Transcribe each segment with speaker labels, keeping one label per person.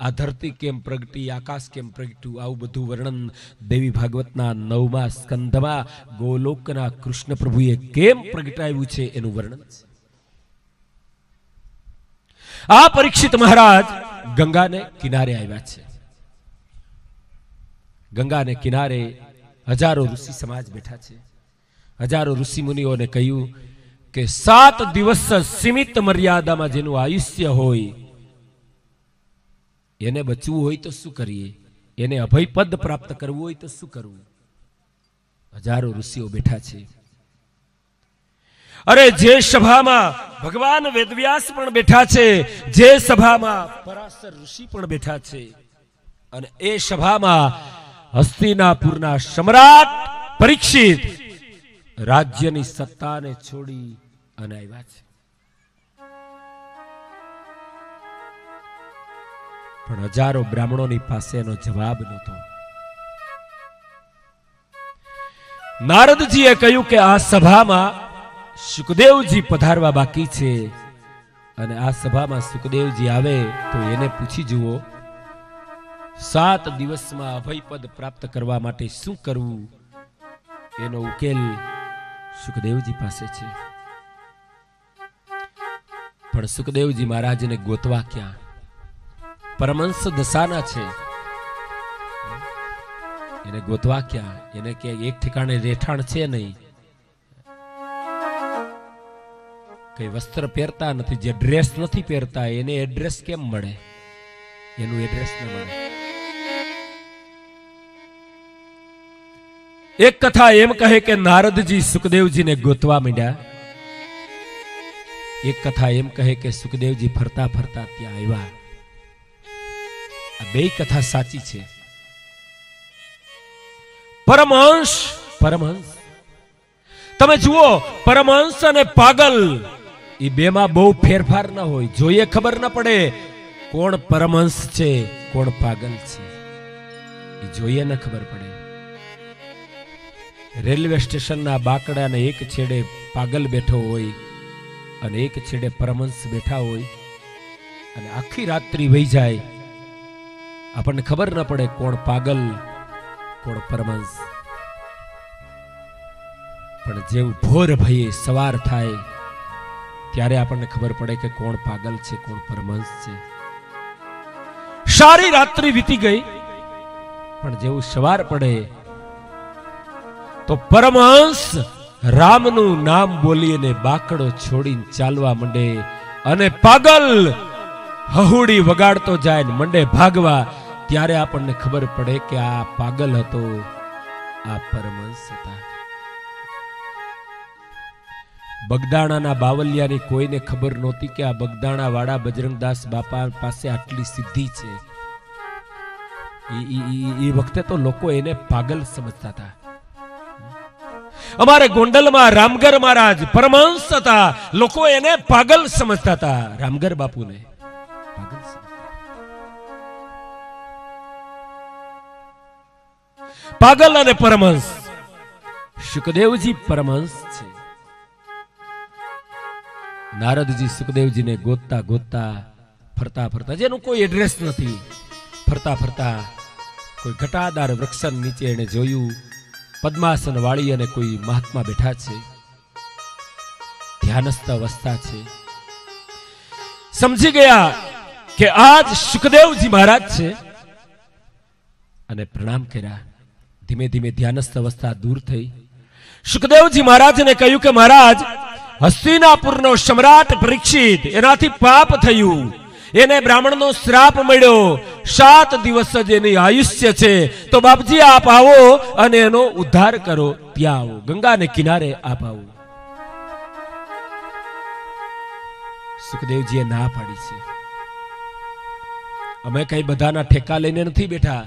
Speaker 1: आ धरती केम प्रगटी, आकाश केम प्रगट्यु, आवुं बधुं वर्णन देवी भागवतना 9मा स्कंधमां गोलोकना कृष्ण प्रभुए केम प्रगटाव्युं छे एनुं वर्णन छे। आ परीक्षित महाराज गंगा ने किनारे आव्या छे। गंगा ने किनारे हजारों ऋषि समाज बैठा छे। हजारों ऋषि मुनिओं ने कह्युं के 7 दिवस सीमित मर्यादामां जेनुं आयुष्य होय एने बचવું હોય तो શું કરીએ, એને અભય પદ પ્રાપ્ત કરવું હોય તો શું કરવું। હજારો ઋષિઓ બેઠા છે। અરે જે સભામાં ભગવાન વેદવ્યાસ પણ બેઠા છે, જે સભામાં પરાશર ઋષિ પણ બેઠા છે, અને એ સભામાં હસ્તિનાપુરના સમ્રાટ પરીક્ષિત રાજ્યની સત્તાને છોડી અને આવ્યા છે। પણ હજારો બ્રાહ્મણોની પાસે એનો જવાબ નહોતો। નારદજીએ કહ્યું કે આ સભામાં સુખદેવજી પધારવા બાકી છે, અને આ સભામાં સુખદેવજી આવે તો એને પૂછી જુઓ 7 દિવસમાં અભયપદ પ્રાપ્ત કરવા માટે શું કરવું, એનો ઉકેલ સુખદેવજી પાસે છે। પણ સુખદેવજી મહારાજને ગોતવા ક્યાં? परमहंस दशाना छे, एने गोतवा क्या? एने के एक ठिकाणे रेठाण छे नहीं, कई वस्त्र पहेरता नथी, जे ड्रेस नथी पहेरता एने एड्रेस केम मळे? एनुं एड्रेस न मळे। एक कथा एम कहे के नारदजी सुखदेवजी ने गोतवा मंड्या। एक कथा एम कहे के सुखदेवजी फरता फरता त्यां आव्या। બે કથા સાચી છે। પરમહંસ પરમહંસ તમે જુઓ, પરમહંસ અને પાગલ એ બેમાં બહુ ફેરફાર ન હોય। જોઈએ ખબર ન પડે કોણ પરમહંસ છે કોણ પાગલ છે, એ જોઈએ ન ખબર પડે। રેલવે સ્ટેશનના બાકડાને એક છેડે પાગલ બેઠો હોય અને એક છેડે પરમહંસ બેઠા હોય, અને આખી રાત્રિ વહી જાય, આપણને ખબર ન પડે કોણ પાગલ કોણ પરમહંસ। પણ જેવું ભોર ભયે સવાર થાય ત્યારે આપણને ખબર પડે કે કોણ પાગલ છે કોણ પરમહંસ છે। સારી રાત્રિ વીતી ગઈ, પણ જેવું સવાર પડે તો પરમહંસ રામનું નામ બોલીને બાકડો છોડીને ચાલવા માંડે, અને પાગલ હહુડી વગાડતો જાય ને મંડે ભાગવા। ત્યારે આપણને ખબર પડે કે આ પાગલ હતો, આ પરમહંસ હતા। બગદાણાના બાવલિયાની કોઈને ખબર નહોતી કે આ બગદાણા વાળા બજરંગદાસ બાપા પાસે આટલી સિદ્ધિ છે। એ વખતે તો લોકો એને પાગલ સમજતા હતા। અમારે ગોંડલમાં રામગર મહારાજ પરમહંસ હતા, લોકો એને પાગલ સમજતા હતા। રામગર બાપુને પાગલ સમજતા। પાગલ અને પરમહંસ, સુખદેવજી પરમહંસ છે। નારદજી સુખદેવજીને ગોતતા ગોતતા ફરતા ફરતા, જેનું કોઈ એડ્રેસ નથી, ફરતા ફરતા કોઈ ઘટાદાર વૃક્ષ નીચે એને જોયું, પદ્માસન વાળી અને કોઈ મહાત્મા બેઠા છે, ધ્યાનસ્થ અવસ્થા છે। સમજી ગયા કે આજ સુખદેવજી મહારાજ છે, અને પ્રણામ કર્યા। ધીમે ધીમે ધ્યાનસ્થ અવસ્થા દૂર થઈ। સુખદેવજી મહારાજને કહ્યું કે મહારાજ, હસ્તિનાપુરનો સમ્રાટ પરીક્ષિત એનાથી પાપ થયું, એને બ્રાહ્મણનો શ્રાપ મળ્યો, 7 દિવસ જ એની આયુષ્ય છે, તો બાપજી આપ આવો અને એનો ઉદ્ધાર કરો, ત્યાં આવો, ગંગાને કિનારે આપ આવો। સુખદેવજીએ ના પાડી છે। અમે કઈ બધાના ઠેકા લઈને નથી બેઠા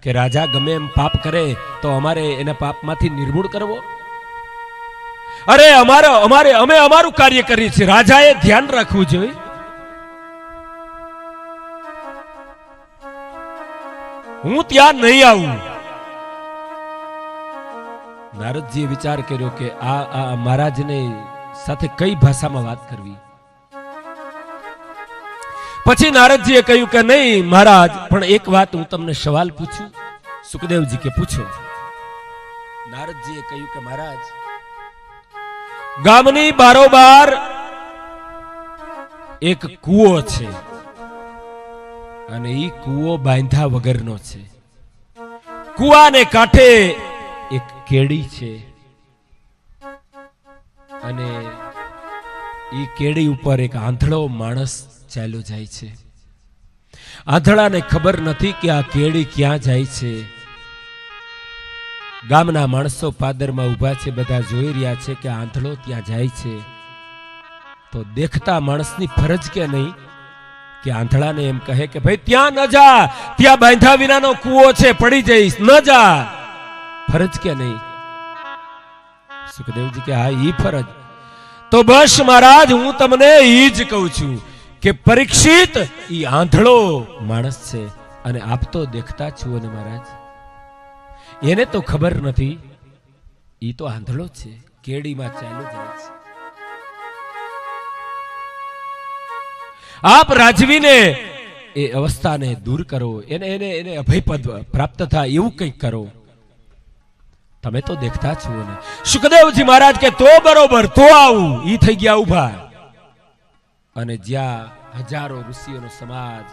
Speaker 1: કે રાજા ગમે એમ પાપ કરે તો અમારે એના પાપમાંથી નિર્મૂળ કરવો। અરે અમે અમારું કાર્ય કરીએ છીએ, રાજાએ ધ્યાન રાખવું જોઈએ। હું ત્યાં નહીં આવું। નારદજીએ વિચાર કર્યો કે આ મહારાજને સાથે કઈ ભાષામાં વાત કરવી। પછી નારદજીએ કહ્યું કે નહીં મહારાજ, પણ એક વાત હું તમને સવાલ પૂછું. સુખદેવજી કે પૂછો. નારદજીએ કહ્યું કે મહારાજ, ગામની બારોબાર એક કૂવો છે અને ઈ કૂવો બાંધા વગરનો છે. કૂવાને કાંઠે એક કેડી છે અને ઈ કેડી ઉપર એક આંધળો માણસ ચાલ્યો જાય છે. આંધળાને ખબર નથી કે આ કેડી ક્યાં જાય છે. ગામના માણસો પાદરમાં ઊભા છે, બધા જોઈ રહ્યા છે કે આંધળો ત્યાં જાય છે. તો દેખતા માણસની ફરજ કે નહીં કે આંધળાને એમ કહે કે ભાઈ ત્યાં ન જા, ત્યાં બાંધા વિનાનો કૂવો છે, પડી જઈશ, ન જા. ફરજ કે નહીં? સુખદેવજી કે હા, ઈ ફરજ. તો બસ મહારાજ, હું તમને ઈ જ કહું છું કે પરીક્ષિત ઈ આંધળો માણસ છે અને આપ તો દેખતા છો ને મહારાજ. એને તો ખબર નથી, ઈ તો આંધળો છે, કેડીમાં ચાલ્યો જાય છે. આપ રાજવીને એ અવસ્થાને દૂર કરો, એને અભયપદ પ્રાપ્ત થાય એવું કંઈક કરો. તમે તો દેખતા છો ને. સુખદેવજી મહારાજ કે તો બરોબર, તો આવું. ઈ થઈ ગયા ઉભા અને જ્યાં હજારો ઋષિઓનો સમાજ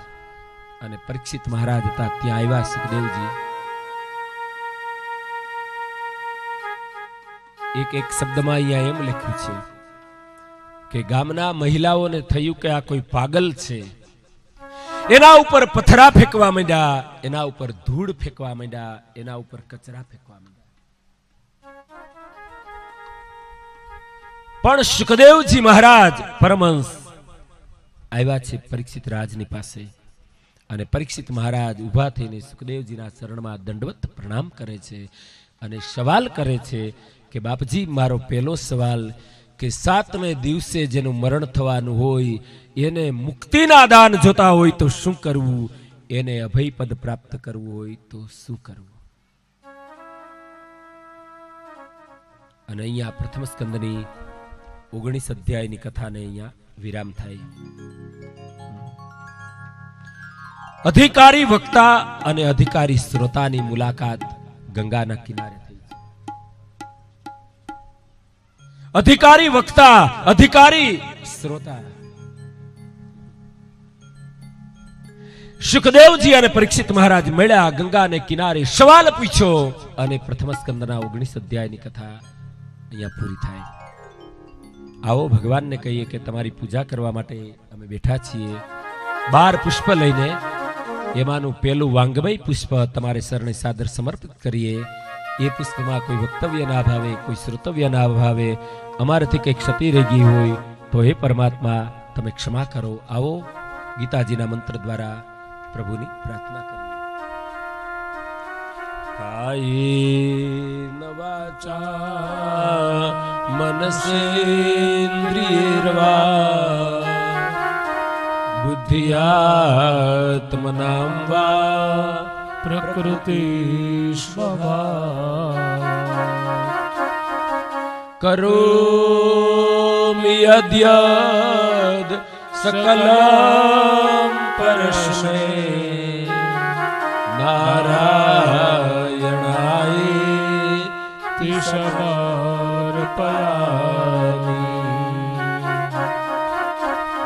Speaker 1: અને પરીક્ષિત મહારાજ હતા ત્યાં આવ્યા સુખદેવજી. એક શબ્દમાં અહીંયા એમ લખ્યું છે કે ગામના મહિલાઓને થયું કે આ કોઈ પાગલ છે. એના ઉપર પથરા ફેંકવા માંડ્યા, એના ઉપર ધૂળ ફેંકવા માંડ્યા, એના ઉપર કચરા ફેંકવા માંડ્યા. પણ સુખદેવજી મહારાજ પરમહંસ આવ્યા છે પરીક્ષિત રાજની પાસે અને પરીક્ષિત મહારાજ ઊભા થઈને સુખદેવજીના ચરણમાં દંડવત પ્રણામ કરે છે અને સવાલ કરે છે કે બાપજી, મારો પહેલો સવાલ કે 7મે દિવસે જેનું મરણ થવાનું હોય, એને મુક્તિના દાન જોતા હોય તો શું કરવું, એને અભયપદ પ્રાપ્ત કરવું હોય તો શું કરવું. અને અહીંયા પ્રથમ સ્કંદની 19 અધ્યાયની કથાને અહીંયા વિરામ થાય. અધિકારી વક્તા અને અધિકારી શ્રોતાની મુલાકાત ગંગાના કિનારે થઈ. અધિકારી વક્તા, અધિકારી શ્રોતા. સુખદેવજી અને પરીક્ષિત મહારાજ મળ્યા, ગંગાને કિનારે સવાલ પૂછ્યો અને પ્રથમ સ્કંદના 19 અધ્યાયની કથા અહીંયા પૂરી થાય. આવો ભગવાનને કહીએ કે તમારી પૂજા કરવા માટે અમે બેઠા છીએ. 12 પુષ્પ લઈને એમાંનું પહેલું વાંગમય પુષ્પ તમારે શરણે સાદર સમર્પિત કરીએ. એ પુષ્પમાં કોઈ વક્તવ્ય ના ભાવે, કોઈ શ્રોતવ્ય ના ભાવે, અમારાથી કંઈક ક્ષતિ રહી ગઈ હોય તો હે પરમાત્મા તમે ક્ષમા કરો. આવો ગીતાજીના મંત્ર દ્વારા પ્રભુની પ્રાર્થના કરીએ. કાયેન વાચા મનસેન્દ્રિયર્વા બુદ્ધિયાત્મનાં વા પ્રકૃતિ સ્વભાવ કરોમિ યદ્યદ્ સકલં પરસ્મૈ નારાયણાય સમર્પયામિ.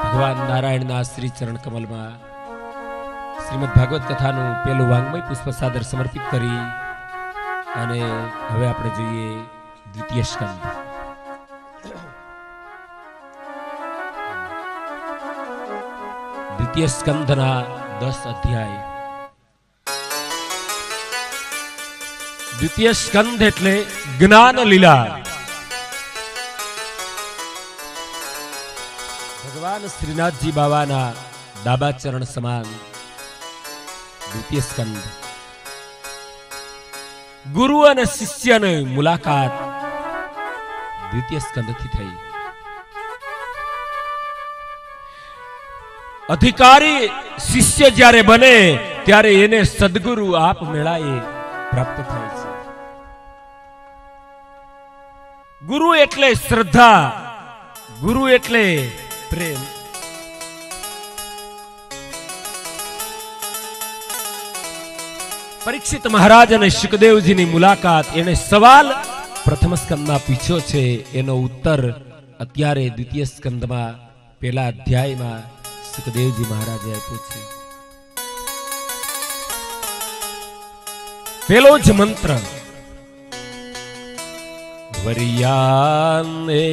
Speaker 1: ભગવાન નારાયણના શ્રી ચરણ કમલમાં શ્રીમદ ભાગવત કથાનું પહેલું વાંગમય પુષ્પ સાદર સમર્પિત કરી અને હવે આપણે જોઈએ દ્વિતીય સ્કંદ. દ્વિતીય સ્કંદના 10 અધ્યાય. દ્વિતીય સ્કંદ એટલે જ્ઞાન લીલા. ભગવાન શ્રીનાથજી બાવાના ડાબા ચરણ સમાન દ્વિતીય સ્કંદ. ગુરુ અને શિષ્યની મુલાકાત દ્વિતીય સ્કંદથી થઈ. અધિકારી શિષ્ય જ્યારે બને ત્યારે એને સદગુરુ આપ મેળાએ પ્રાપ્ત થાય છે. ગુરુ એટલે શ્રદ્ધા, ગુરુ એટલે પ્રેમ. પરીક્ષિત મહારાજ અને સુખદેવજીની મુલાકાત, એને સવાલ પ્રથમ સ્કંદમાં પૂછ્યો છે, એનો ઉત્તર અત્યારે દ્વિતીય સ્કંદમાં પહેલા અધ્યાયમાં સુખદેવજી મહારાજે આપ્યો છે. પેલો જ મંત્ર, વરિયાને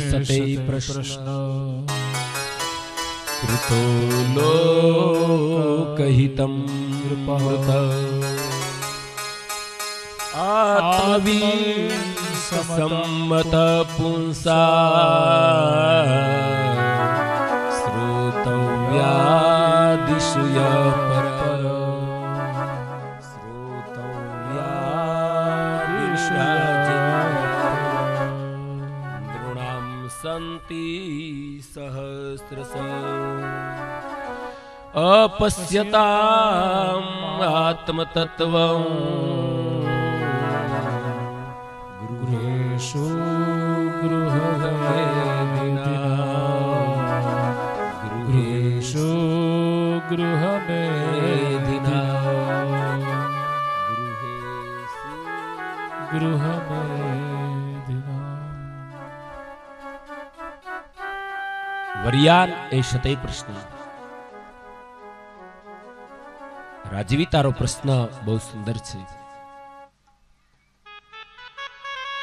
Speaker 1: સતે પ્રશ્ન કૃતો લોકહિતં નૃપઃ આત્મવિસમ્મત પુંસા શ્રોતવ્યાદિષુ પર નૃણામ સંતિ સહસ્રશ अपश्यताम् आत्मतत्त्वम् गृहेषु गृहमेधिना. વરિયાન એ શતય પ્રશ્ન. રાજવી, તારો પ્રશ્ન બહુ સુંદર છે.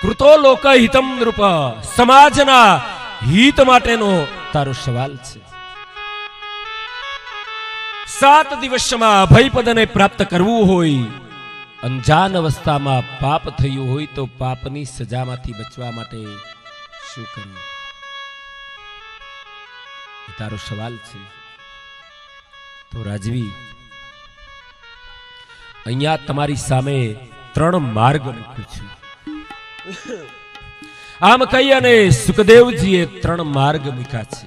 Speaker 1: કૃતો લોકહિતમ નૃપ, સમાજના હિત માટેનો તારો સવાલ છે. 7 દિવસમાં અભયપદને પ્રાપ્ત કરવું હોય, અંજાન અવસ્થામાં પાપ થયું હોય તો પાપની સજામાંથી બચવા માટે શું કરવું, એ તારો સવાલ છે. તો રાજવી, અહીંયા તમારી સામે 3 માર્ગ મૂકું છું. આમ કહી અને સુખદેવજીએ 3 માર્ગ મૂક્યા છે.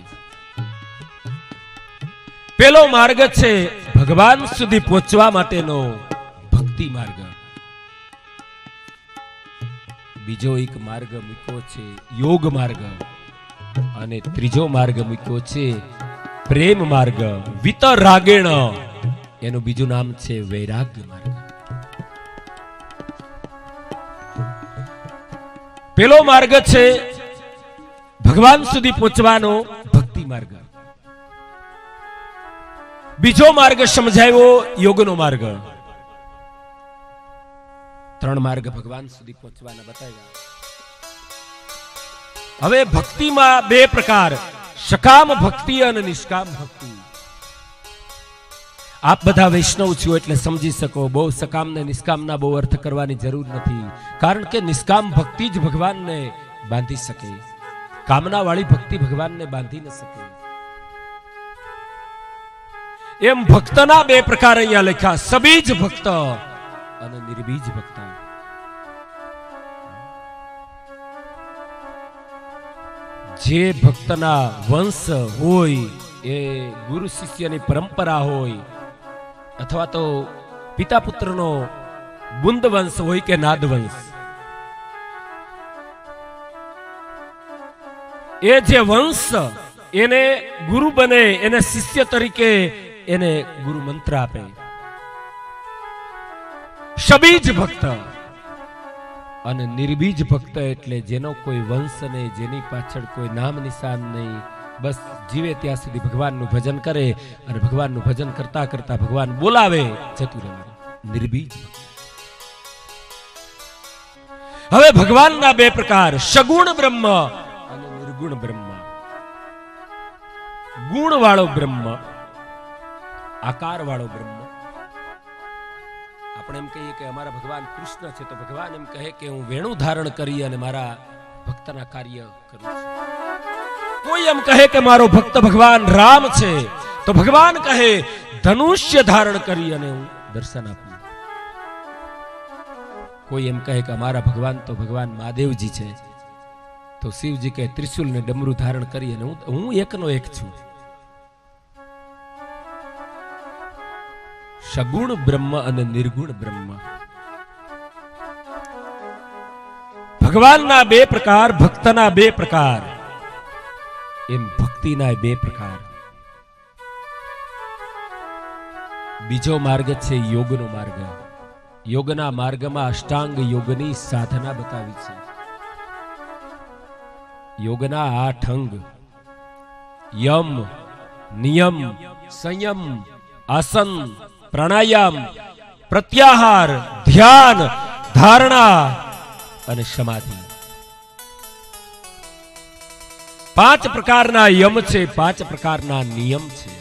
Speaker 1: પેલો માર્ગ છે ભગવાન સુધી પહોંચવા માટેનો ભક્તિ માર્ગ. બીજો એક માર્ગ મૂક્યો છે યોગ માર્ગ, અને ત્રીજો માર્ગ મૂક્યો છે પ્રેમ માર્ગ, વિતરાગેણ. એનું બીજું નામ છે વૈરાગ્ય માર્ગ. પેલો માર્ગ છે ભગવાન સુધી પહોંચવાનો ભક્તિ માર્ગ. બીજો માર્ગ સમજાયો યોગનો માર્ગ. 3 માર્ગ ભગવાન સુધી પહોંચવાના બતાવ્યા. હવે ભક્તિમાં 2 પ્રકાર, સકામ ભક્તિ અને નિષ્કામ ભક્તિ. આપ બધા વૈષ્ણવ છો એટલે સમજી શકો, બહુ સકામ ને નિષ્કામના બહુ અર્થ કરવાની જરૂર નથી. કારણ કે નિષ્કામ ભક્તિ જ ભગવાનને બાંધી શકે, કામના વાળી ભક્તિ ભગવાનને બાંધી ન શકે. એમ ભક્તના 2 પ્રકાર અહીંયા લખ્યા, સબીજ ભક્ત અને નિર્બીજ ભક્ત. જે ભક્તના વંશ હોય, એ ગુરુ શિષ્યની પરંપરા હોય, અથવા તો પિતા પુત્રનો બુંદ વંશ હોય કે નાદ વંશ, એ જે વંશ એને ગુરુ બને, એને શિષ્ય તરીકે એને ગુરુ મંત્ર આપે. સબીજ ભક્ત અને નિર્બીજ ભક્ત એટલે જેનો કોઈ વંશ નહીં, જેની પાછળ કોઈ નામ નિશાન નહીં, બસ જીવે ત્યાં સુધી ભગવાનનું ભજન કરે અને ભગવાનનું ભજન કરતા કરતા ભગવાન બોલાવે જતું રહેવાનું, નિર્બીજ. હવે ભગવાનના 2 પ્રકાર, સગુણ બ્રહ્મ અને નિર્ગુણ બ્રહ્મ. ગુણ વાળો બ્રહ્મ, આકાર વાળો બ્રહ્મ. આપણે એમ કહીએ કે અમારા ભગવાન કૃષ્ણ છે, તો ભગવાન એમ કહે કે હું વેણુ ધારણ કરી અને મારા ભક્તના કાર્ય કરું છું. કોઈ એમ કહે કે મારો ભક્ત ભગવાન રામ છે, તો ભગવાન કહે ધનુષ્ય ધારણ કરી અને હું દર્શન આપું. કોઈ એમ કહે કે અમારા ભગવાન તો ભગવાન મહાદેવજી છે, તો શિવજી કહે ત્રિશુલ ને ડમરું ધારણ કરી અને હું એકનો એક છું. સગુણ બ્રહ્મ અને નિર્ગુણ બ્રહ્મ. ભગવાનના 2 પ્રકાર, ભક્તના 2 પ્રકાર, એમ ભક્તિના 2 પ્રકાર. બીજો માર્ગ છે યોગનો માર્ગ. યોગના માર્ગમાં અષ્ટાંગ યોગની સાધના બતાવી છે. યોગના 8 અંગ યમ, નિયમ, સંયમ, આસન, પ્રાણાયામ, પ્રત્યાહાર, ધ્યાન, ધારણા અને સમાધિ. 5 પ્રકારના યમ છે, 5 પ્રકારના નિયમ છે.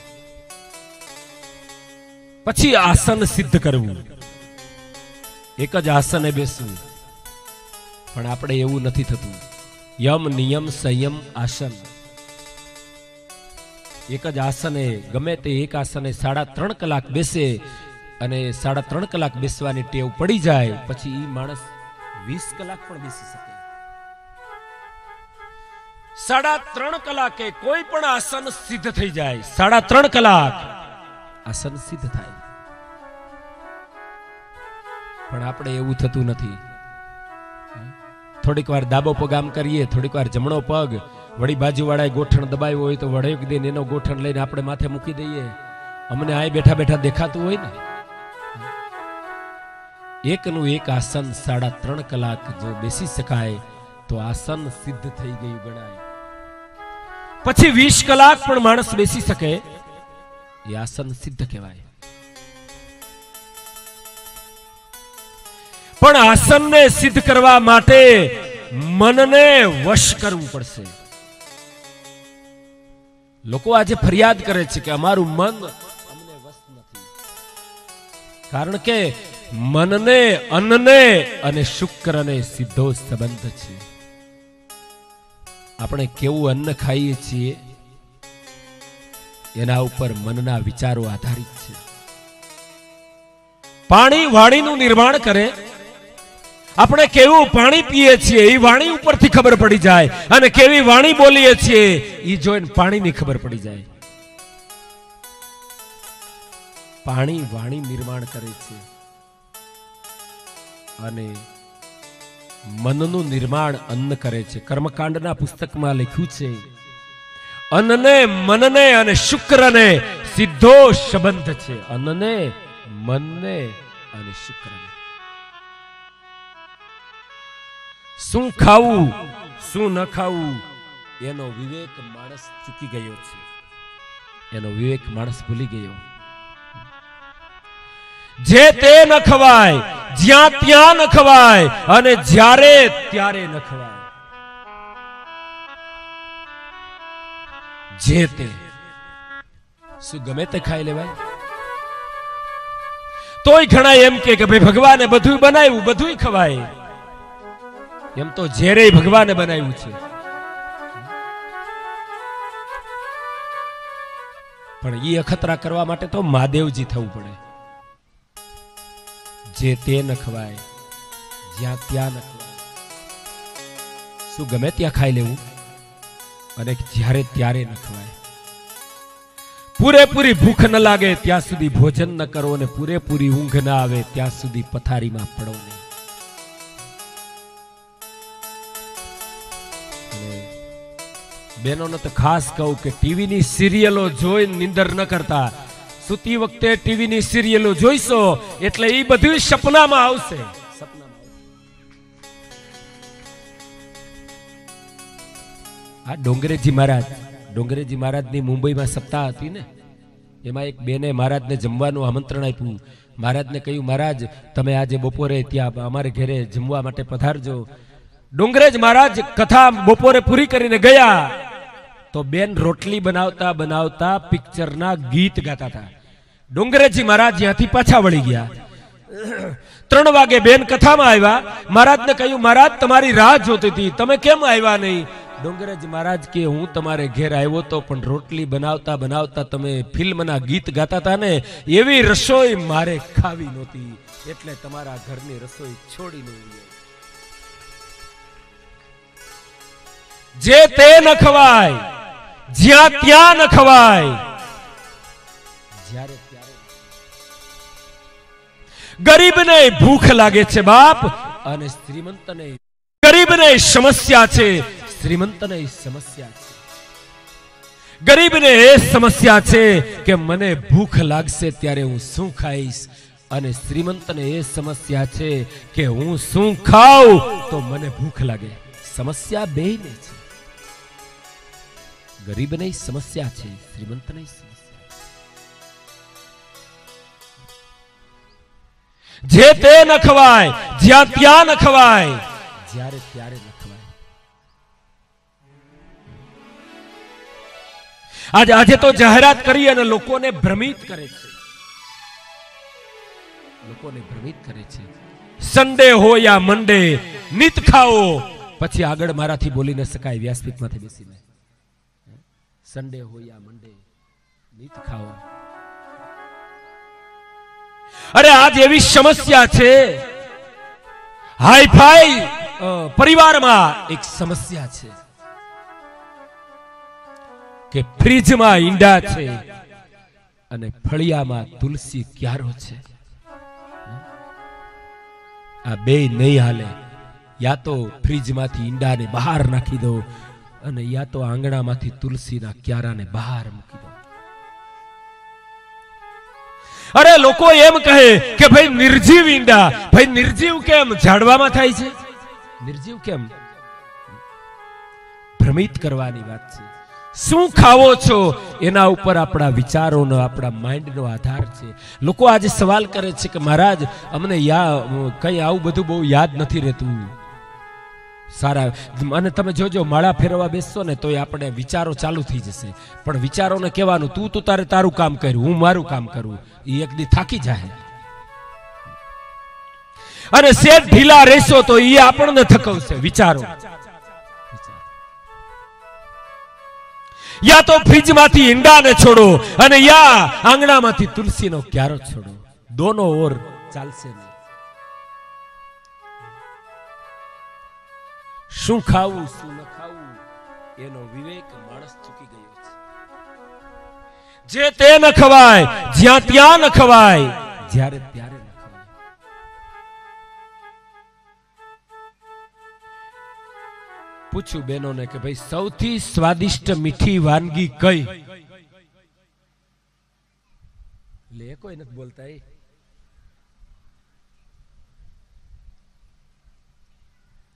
Speaker 1: પછી આસન સિદ્ધ કરવું, એક જ આસને બેસવું. પણ આપણે એવું નથી થતું. યમ, નિયમ, સંયમ, આસન. એક જ આસને ગમે તે એક આસને 3.5 કલાક બેસે અને 3.5 કલાક બેસવાની ટેવ પડી જાય પછી એ માણસ 20 કલાક પણ બેસી શકે. 3.5 કલાકે કોઈ પણ આસન સિદ્ધ થઈ જાય. 3.5 કલાક આસન સિદ્ધ થાય. પણ આપણે એવું થતું નથી. થોડીક વાર ડાબો પગ આમ કરીએ, થોડીક વાર જમણો પગ, વળી બાજુવાળાએ ગોઠણ દબાવ્યો હોય તો વળેક દઈને એનો ગોઠણ લઈને આપણે માથે મૂકી દઈએ. અમને આ બેઠા બેઠા દેખાતું હોય ને. એકનું એક આસન 3.5 કલાક જો બેસી શકાય તો આસન સિદ્ધ થઈ ગયું ગણાય. પછી 20 કલાક પણ માણસ બેસી શકે એ આસન સિદ્ધ કહેવાય. પણ આસનને સિદ્ધ કરવા માટે મનને વશ કરવું પડશે. લોકો આજે ફરિયાદ કરે છે કે અમારું મન અમને વશ નથી. કારણ કે મનને, અન્નને અને શુક્રને સીધો સંબંધ છે. આપણે કેવું અન્ન ખાઈએ છીએ એના ઉપર મનના વિચારો આધારિત છે. પાણી વાણીનું નિર્માણ કરે. આપણે કેવું પાણી પીએ છીએ એ વાણી ઉપરથી ખબર પડી જાય અને કેવી વાણી બોલીએ છીએ એ જોઈને પાણીની ખબર પડી જાય. પાણી વાણી નિર્માણ કરે છે અને મનનું નિર્માણ અન્ન કરે છે. કર્મકાંડના પુસ્તકમાં લખ્યું છે અન્નને, મનને અને શુક્રને સીધો સંબંધ છે. અન્નને, મનને અને શુક્રને. શું ખાવું, શું ન ખાવું એનો વિવેક માણસ ચૂકી ગયો છે. એનો વિવેક માણસ ભૂલી ગયો. જે તે ન ખવાય, જ્યાં ત્યાં ન ખવાય અને જ્યારે ત્યારે ન ખવાય. જે તે શું ગમે તે ખાઈ લેવાય? તોય ઘણા એમ કે ભાઈ ભગવાને બધું બનાવ્યું, બધું ખવાય. એમ તો ઝેરે ભગવાને બનાવ્યું છે. પણ એ અખતરા કરવા માટે તો મહાદેવજી થવું પડે. જે તે ન ખવાય, જ્યાં ત્યાં ન ખવાય. શું ગમે ત્યાં ખાઈ લેવું અને જ્યારે ત્યારે ન ખવાય. પૂરેપૂરી ભૂખ ન લાગે ત્યાં સુધી ભોજન ન કરો અને પૂરેપૂરી ઊંઘ ન આવે ત્યાં સુધી પથારીમાં પડો નહીં. બહેનોને તો ખાસ કહું કે ટીવીની સિરિયલો જોઈ નિંદર ન કરતા. સૂતી વખતે ટીવીની સિરિયલો જોઈશો એટલે એ બધું સપનામાં આવશે. આ ડોંગરેજી મહારાજની મુંબઈમાં સપ્તાહ હતી ને, એમાં એક બેને મહારાજને જમવાનું આમંત્રણ આપ્યું. મહારાજને કહ્યું મહારાજ તમે આજે બપોરે ત્યાં અમારે ઘરે જમવા માટે પધારજો. ડોંગરેજ મહારાજ કથા બપોરે પૂરી કરીને ગયા તો બેન રોટલી બનાવતા બનાવતા પિક્ચરના ગીત ગાતા હતા. ડોંગરેજી મહારાજ ત્યાંથી પાછા વળી ગયા. 3 વાગે બેન કથામાં આવ્યા. મહારાજને કહ્યું મહારાજ તમારી રાહ જોતી હતી, તમે કેમ આવ્યા નહીં? ડોંગરેજ મહારાજ કે હું તમારે ઘેર આવ્યો તો પણ રોટલી બનાવતા બનાવતા તમે ફિલ્મના ગીત ગાતા હતા ને, એવી રસોઈ મારે ખાવી નહોતી એટલે તમારા ઘરની રસોઈ છોડીને આવી. જે તે ન ખવાય, જ્યાં ત્યાં ન ખવાય, જ્યારે ત્યારે. ગરીબને ભૂખ લાગે છે બાપ અને શ્રીમંતને, ગરીબને સમસ્યા છે, શ્રીમંતને સમસ્યા છે. ગરીબને એ સમસ્યા છે કે મને ભૂખ લાગશે ત્યારે હું શું ખાઈશ અને શ્રીમંતને એ સમસ્યા છે કે હું શું ખાઉં તો મને ભૂખ લાગે. સમસ્યા બેયને છે. ગરીબને સમસ્યા છે, શ્રીમંતને સમસ્યા. જે તે ન ખવાય, જ્યાં ત્યાં ન ખવાય, જ્યારે ત્યારે ન ખવાય. આજે તો જાહેરાત કરી અને લોકોને ભ્રમિત કરે છે. લોકોને ભ્રમિત કરે છે. સન્ડે હો યા મંડે નિત ખાઓ. પછી આગળ મારાથી બોલી ન શકાય વ્યાસપીઠમાંથી બેસીને. સન્ડે હો યા મંડે નિત ખાઓ. અરે આજ એવી સમસ્યા છે. હાઈફાઈ પરિવારમાં એક સમસ્યા છે કે ફ્રીજમાં ઈંડા છે અને ફળિયામાં તુલસી ક્યારો છે. આ બે નહીં હાલે. યા તો ફ્રીજમાંથી ઈંડાને બહાર નાખી દો અને યા તો આંગણામાંથી તુલસીના ક્યારાને બહાર મૂકી દો. અરે લોકો એમ કહે કે ભાઈ નિર્જીવ ઈંડા. ભાઈ નિર્જીવ કેમ? ઝાડવામાં થાય છે. નિર્જીવ કેમ? ભ્રમિત કરવાની વાત છે. શું ખાવો છો એના ઉપર આપણા વિચારોનો, આપણા માઇન્ડનો આધાર છે. લોકો આજે સવાલ કરે છે કે મહારાજ અમને કઈ આવું બધું બહુ યાદ નથી રહેતું. સારા અને તમે જોજો માળા ફેરવા બેસશો ને તો આપણે વિચારો ચાલુ થઈ જશે. પણ વિચારોને કહેવાનું તું તારે તારું કામ કર્યું, હું મારું કામ કરું. એ એક દી થાકી જાય. અને સેજ ઢીલા રહેશો તો એ આપણને થકવશે. વિચારો યા તો ફ્રીજમાંથી ઈંડાને છોડો અને યા આંગણામાંથી તુલસીનો ક્યારો છોડો. દોનો ઓર ચાલશે નહીં. શું ખાવું શું ન ખાવું એનો વિવેક માણસ ચૂકી ગયો છે. જે તે ન ખવાય, જ્યાં ત્યાં ન ખવાય, જ્યારે ત્યારે ન ખવાય. પૂછ્યું બહેનોને કે ભાઈ સૌથી સ્વાદિષ્ટ મીઠી વાનગી કઈ? લે કોઈ નથી બોલતા.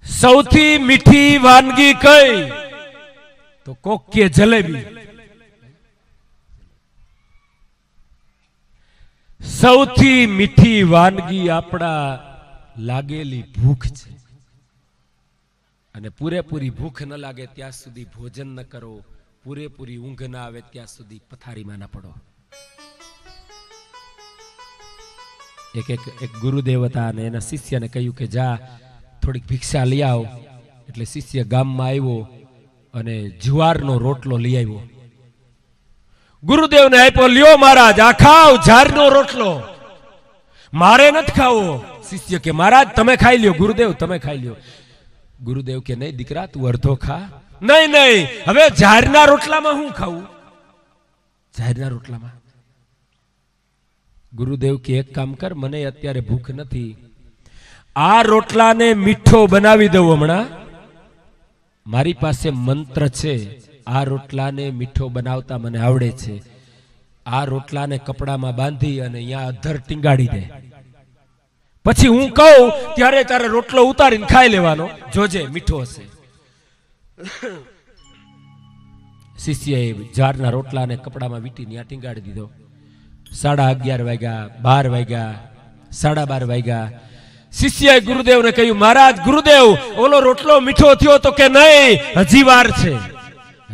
Speaker 1: સૌથી મીઠી વાનગી કઈ? તો કોક કે જલેબી. સૌથી મીઠી વાનગી આપણા લાગેલી ભૂખ છે. અને પૂરેપૂરી ભૂખ ન લાગે ત્યાં સુધી ભોજન ન કરો. પૂરેપૂરી ઊંઘ ના આવે ત્યાં સુધી પથારીમાં ન પડો. એક ગુરુદેવ હતા અને એના શિષ્યને કહ્યું કે જા થોડીક ભિક્ષા લઈ આવ. એટલે શિષ્ય ગામમાં આવ્યો અને જુવારનો રોટલો લઈ આવ્યો. ગુરુદેવને આપ્યો. લ્યો મહારાજ આ ખાવ જારનો રોટલો, મારે નથી ખાવો. શિષ્ય કે મહારાજ તમે ખાઈ લ્યો. ગુરુદેવ તમે ખાઈ લ્યો. ગુરુદેવ કે નહીં દીકરા તું અડધો ખા. નહીં હવે જારના રોટલામાં હું ખાવું? જારના રોટલામાં? ગુરુદેવ કે એક કામ કર, મને અત્યારે ભૂખ નથી, આ રોટલાને મીઠો બનાવી દઉં હમણાં. મારી પાસે મંત્ર છે, આ રોટલાને મીઠો બનાવતા મને આવડે છે. આ રોટલાને કપડામાં બાંધી અને અહીંયા અધર ટીંગાડી દે. પછી હું કહું ત્યારે તારે રોટલો ઉતારીને ખાઈ લેવાનો. જોજે મીઠો હશે. શિષ્યએ જારના રોટલાને કપડામાં વીંટી ત્યાં ટીંગાડી દીધો. 11:30 વાગ્યા, 12 વાગ્યા, 12:30 વાગ્યા. શિષ્યએ ગુરુદેવને કહ્યું મહારાજ ગુરુદેવ ઓલો રોટલો મીઠો થયો? તો કે નહીં, હજી વાર છે,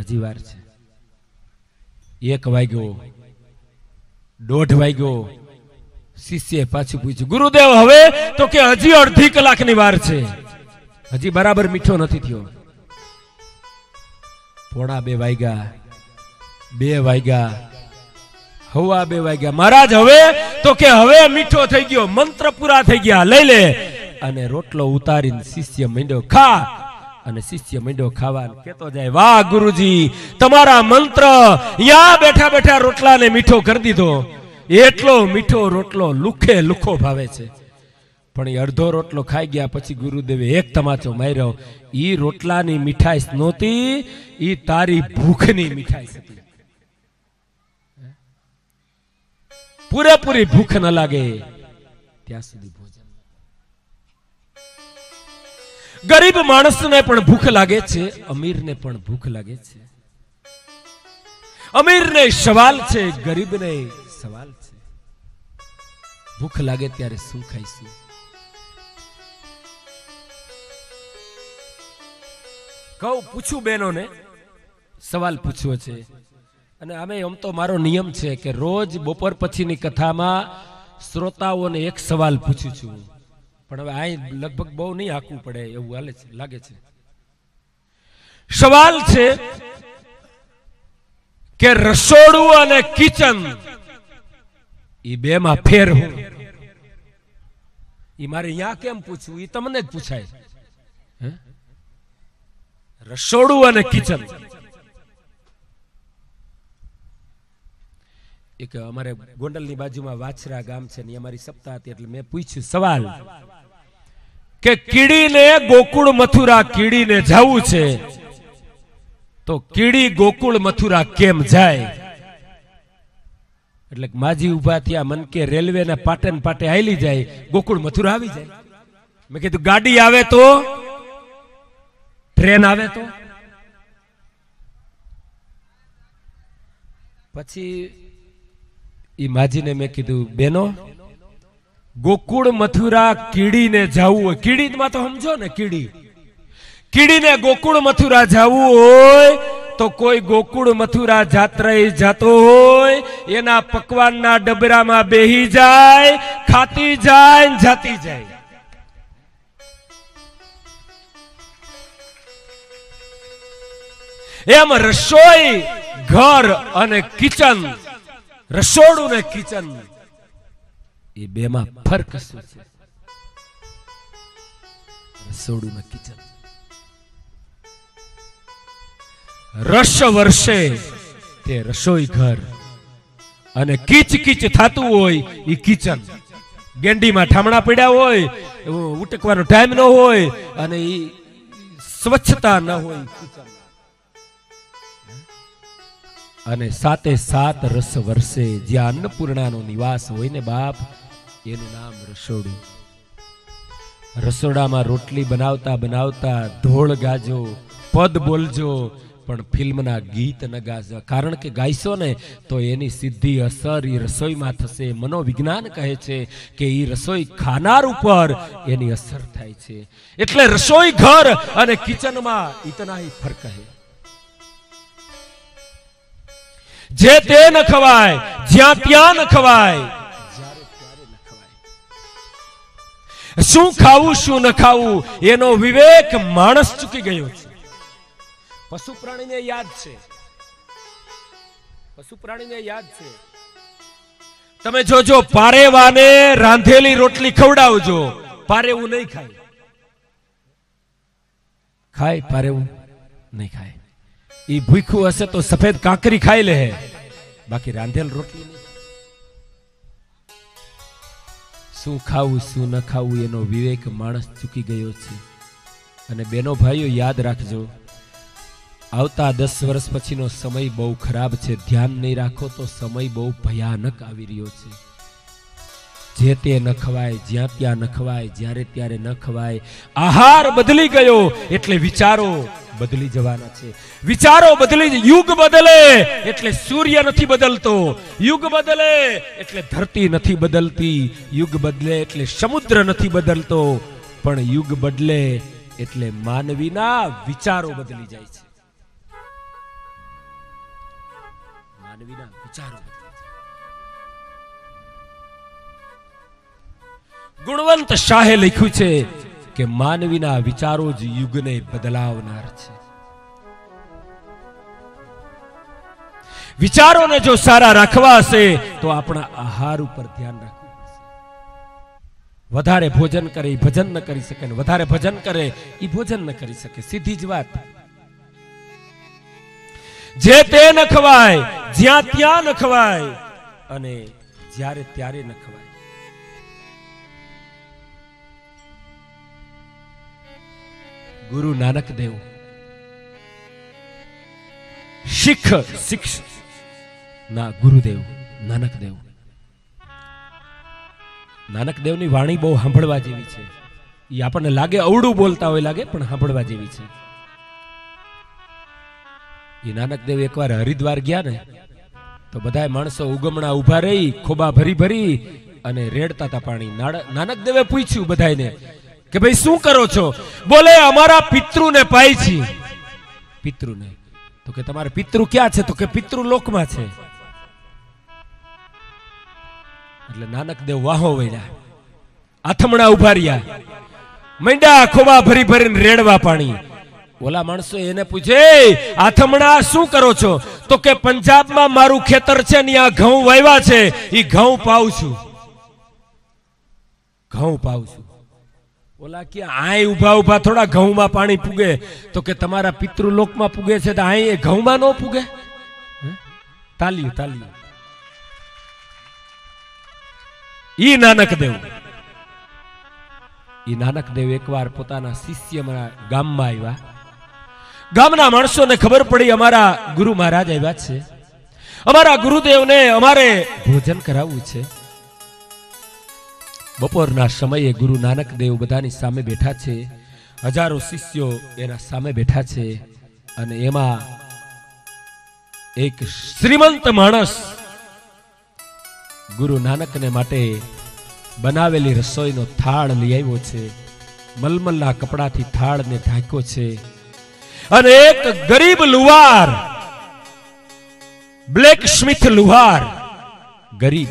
Speaker 1: હજી વાર છે. 1 વાગ્યો, 1:30 વાગ્યો. શિષ્યએ પાછું પૂછ્યું ગુરુદેવ હવે? તો કે હજી અડધી કલાકની વાર છે, હજી બરાબર મીઠો નથી થયો. 1:45 વાગ્યા, 2 વાગ્યા, 2:15 વાગ્યા. મહારાજ હવે? તો કે હવે મીઠો થઈ ગયો, મંત્ર પૂરા થઈ ગયા, લઈ લે. અને રોટલો ઉતારીને શિષ્ય માંડ્યો ખા. અને શિષ્ય માંડ્યો ખાવા. કેતો જાય વાહ ગુરુજી તમારા મંત્ર, યા બેઠા બેઠા રોટલાને મીઠો કરી દીધો. એટલો મીઠો રોટલો લુખે લુખો ભાવે છે. પણ એ અડધો રોટલો ખાઈ ગયા પછી ગુરુદેવે એક તમાચો માર્યો. ઈ રોટલાની મીઠાઈ નહોતી, ઈ તારી ભૂખની મીઠાઈ હતી. પૂરેપૂરી ભૂખ ન લાગે ત્યાં સુધી ભોજન. ગરીબ માણસને પણ ભૂખ લાગે છે, અમીરને પણ ભૂખ લાગે છે. અમીરને સવાલ છે, ગરીબને સવાલ છે. ભૂખ લાગે ત્યારે શું ખાઈશું? કહું પૂછું બહેનોને, સવાલ પૂછવો છે. અને આમે આમ તો મારો નિયમ છે કે રોજ બપોર પછીની કથામાં શ્રોતાઓને એક સવાલ પૂછું છું, પણ હવે આ લગભગ બહુ નહીં હાંકવું પડે એવું હાલે છે, લાગે છે. સવાલ છે કે રસોડું અને કિચન એ બે માં ફેર હું? એ મારે અહીંયા કેમ પૂછવું? એ તમને જ પૂછાય. રસોડું અને કિચન. એક અમારે ગોંડલની બાજુમાં વાછરા ગામ છે ને અમારી સપ્તાહ હતી એટલે મેં પૂછ્યું સવાલ કે કીડીને ગોકુળ મથુરા કીડીને જવું છે તો કીડી ગોકુળ મથુરા કેમ જાય? એટલે માજી ઉભા થયા, મન કે રેલવે ના પાટે ને પાટે હાલી જાય, ગોકુળ મથુરા આવી જાય. મેં કીધું ગાડી આવે તો, ટ્રેન આવે તો? પછી ઈ માજીને મેં કીધું બેનો, ગોકુળ મથુરા કીડીને જવું હોય, કીડીમાં તો સમજો ને, કીડીને ગોકુળ મથુરા જવું હોય તો કોઈ ગોકુળ મથુરા જાત્રાએ જતો હોય એના પકવાનના ડબરામાં બેહી જાય, ખાતી જાય, જાતી જાય. એમ રસોઈ ઘર અને કિચન, રસોડું ને કિચન એ બે માં ફરક શું છે? રસોડું ને કિચન, રસ વર્ષે તે રસોઈ ઘર અને કીચ કીચ થતું હોય એ કિચન. ગેંડીમાં ઠામણા પડ્યા હોય, ઉટકવાનો ટાઈમ ન હોય અને એ સ્વચ્છતા ન હોય કિચન. અને સાતે સાત રસ વર્ષે જ્યાં અન્નપૂર્ણાનો નિવાસ હોય ને બાપ, એનું નામ રસોડું. રસોડામાં રોટલી બનાવતા બનાવતા ધોળ ગાજો, પદ બોલજો, પણ ફિલ્મના ગીત ન ગાજો. કારણ કે ગાઈશો ને તો એની સીધી અસર એ રસોઈમાં થશે. મનોવિજ્ઞાન કહે છે કે એ રસોઈ ખાનાર ઉપર એની અસર થાય છે. એટલે રસોઈ ઘર અને કિચનમાં ઇતના ही ફરક है. જે તે ન ખવાય, જ્યાં ત્યાં ન ખવાય, જ્યારે ત્યારે ન ખવાય. શું ખાવું શું ન ખાવું એનો વિવેક માણસ ચૂકી ગયો છે. પશુ પ્રાણીને યાદ છે, પશુ પ્રાણીને યાદ છે. તમે જોજો પારેવાને રાંધેલી રોટલી ખવડાવજો, પારેવું નહીં ખાય. ખાય પારેવું નહીં ખાય. એ ભૂખ્યું હશે તો સફેદ કાંકરી ખાઈ લે, બાકી રાંધેલ રોટલી નહીં. શું ખાવું શું ન ખાવું એનો વિવેક માણસ ચૂકી ગયો છે. અને બેનો ભાઈઓ યાદ રાખજો, આવતા 10 વર્ષ પછીનો સમય બહુ ખરાબ છે. ધ્યાન નહીં રાખો તો સમય બહુ ભયાનક આવી રહ્યો છે. જે તે ન ખવાય, જ્યાં ત્યાં ન ખવાય, જ્યારે ત્યારે ન ખવાય. આહાર બદલી ગયો એટલે વિચારો બદલી જવાના છે. વિચારો બદલી, યુગ બદલે એટલે સૂર્ય નથી બદલતો, યુગ બદલે એટલે ધરતી નથી બદલતી, યુગ બદલે એટલે સમુદ્ર નથી બદલતો, પણ યુગ બદલે એટલે માનવીના વિચારો બદલી જાય છે. માનવીના વિચારો બદલી જાય. ગુણવંત શાહે લખ્યું છે કે માનવીના વિચારો જ યુગને બદલાવનાર છે. વિચારોને જો સારા રાખવા હશે તો આપણા આહાર ઉપર ધ્યાન રાખવું પડશે. વધારે ભોજન કરે એ ભજન ન કરી શકે, ને વધારે ભજન કરે એ ભોજન ન કરી શકે. સીધી જ વાત. જે તે ન ખવાય, જ્યાં ત્યાં ન ખવાય, અને જ્યારે ત્યારે ન ખવાય. ગુરુ નાનક દેવ, શીખ ના ગુરુદેવ નાનક દેવ નાનક દેવની વાણી બહુ સાંભળવા જેવી છે. એ આપણને લાગે અવળું બોલતા હોય લાગે, પણ સાંભળવા જેવી છે. એ નાનક દેવ એકવાર હરિદ્વાર ગયા ને તો બધા માણસો ઉગમણા ઉભા રહી ખોબા ભરી ભરી અને રેડતા હતા પાણી. નાનક દેવે પૂછ્યું બધાને કે ભાઈ શું કરો છો? બોલે અમારા પિતૃને પાઈ છી. પિતૃને તો કે તમારે પિતૃ ક્યાં છે? તો કે પિતૃ લોકમાં છે. એટલે નાનક દેવ વાહો વળ્યા, આથમણા ઉભા રહ્યા, મંડ્યા ખોબા ભરી ભરીને રેડવા પાણી. ઓલા માણસો એને પૂછે આથમણા શું કરો છો? તો કે પંજાબમાં મારું ખેતર છે ને આ ઘઉં વાવ્યા છે, એ ઘઉં પાઉં છું. ઘઉં પાઉં છું. ઓલા કે આય ઉભા ઉભા થોડા ઘઉંમાં પાણી પૂગે? તો કે તમારા પિતૃલોકમાં પૂગે છે તો આય ઘઉંમાં ન પૂગે? તાલ્યું તાલ્યું. ઈ નાનક દેવ. ઈ નાનક દેવ એકવાર પોતાના શિષ્યના ગામમાં આવ્યા. ગામના માણસોને ખબર પડી અમારા ગુરુ મહારાજ આવ્યા છે, અમારા ગુરુદેવને અમારે ભોજન કરાવવું છે. બપોરના સમયે ગુરુ નાનક દેવ બધાની સામે બેઠા છે, હજારો શિષ્યો એના સામે બેઠા છે. અને એમાં એક શ્રીમંત માણસ ગુરુ નાનકને માટે બનાવેલી રસોઈનો થાળ લઈ આવ્યો છે. મલમલના કપડાથી થાળને ઢાંક્યો છે. અને એક ગરીબ લુહાર, બ્લેક સ્મિથ લુહાર ગરીબ,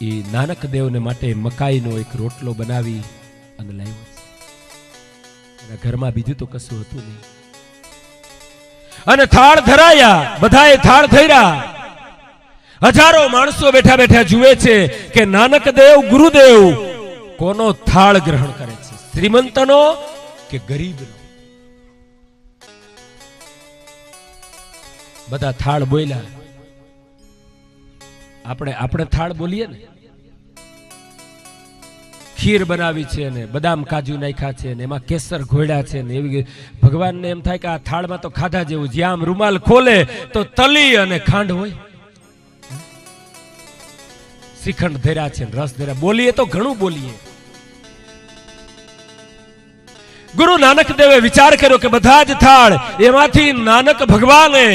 Speaker 1: એ નાનક દેવને માટે મકાઈનો એક રોટલો બનાવી અને લાવ્યો છે. એના ઘરમાં બીજું તો કશું હતું નહીં. અને થાળ ધરાયા, બધાએ થાળ ધર્યા. હજારો માણસો બેઠા બેઠા જુએ છે કે નાનક દેવ ગુરુદેવ કોનો થાળ ગ્રહણ કરે છે, શ્રીમંતનો કે ગરીબનો. બધા થાળ બોલ્યા. આપણે થાળ બોલીએ ને, ખીર બનાવી છે ને બદામ કાજુ નાખ્યા છે ને એમાં કેસર ઘોડ્યા છે ને એવી ભગવાનને એમ થાય કે આ થાળમાં તો ખાધા જેવું. જ્યાં આમ રૂમાલ ખોલે તો તલી અને ખાંડ હોય. શ્રીખંડ ધર્યા છે, રસ ધર્યા. બોલીએ તો ઘણું બોલીએ. ગુરુ નાનક દેવે વિચાર કર્યો કે બધા જ થાળ એમાંથી નાનક ભગવાને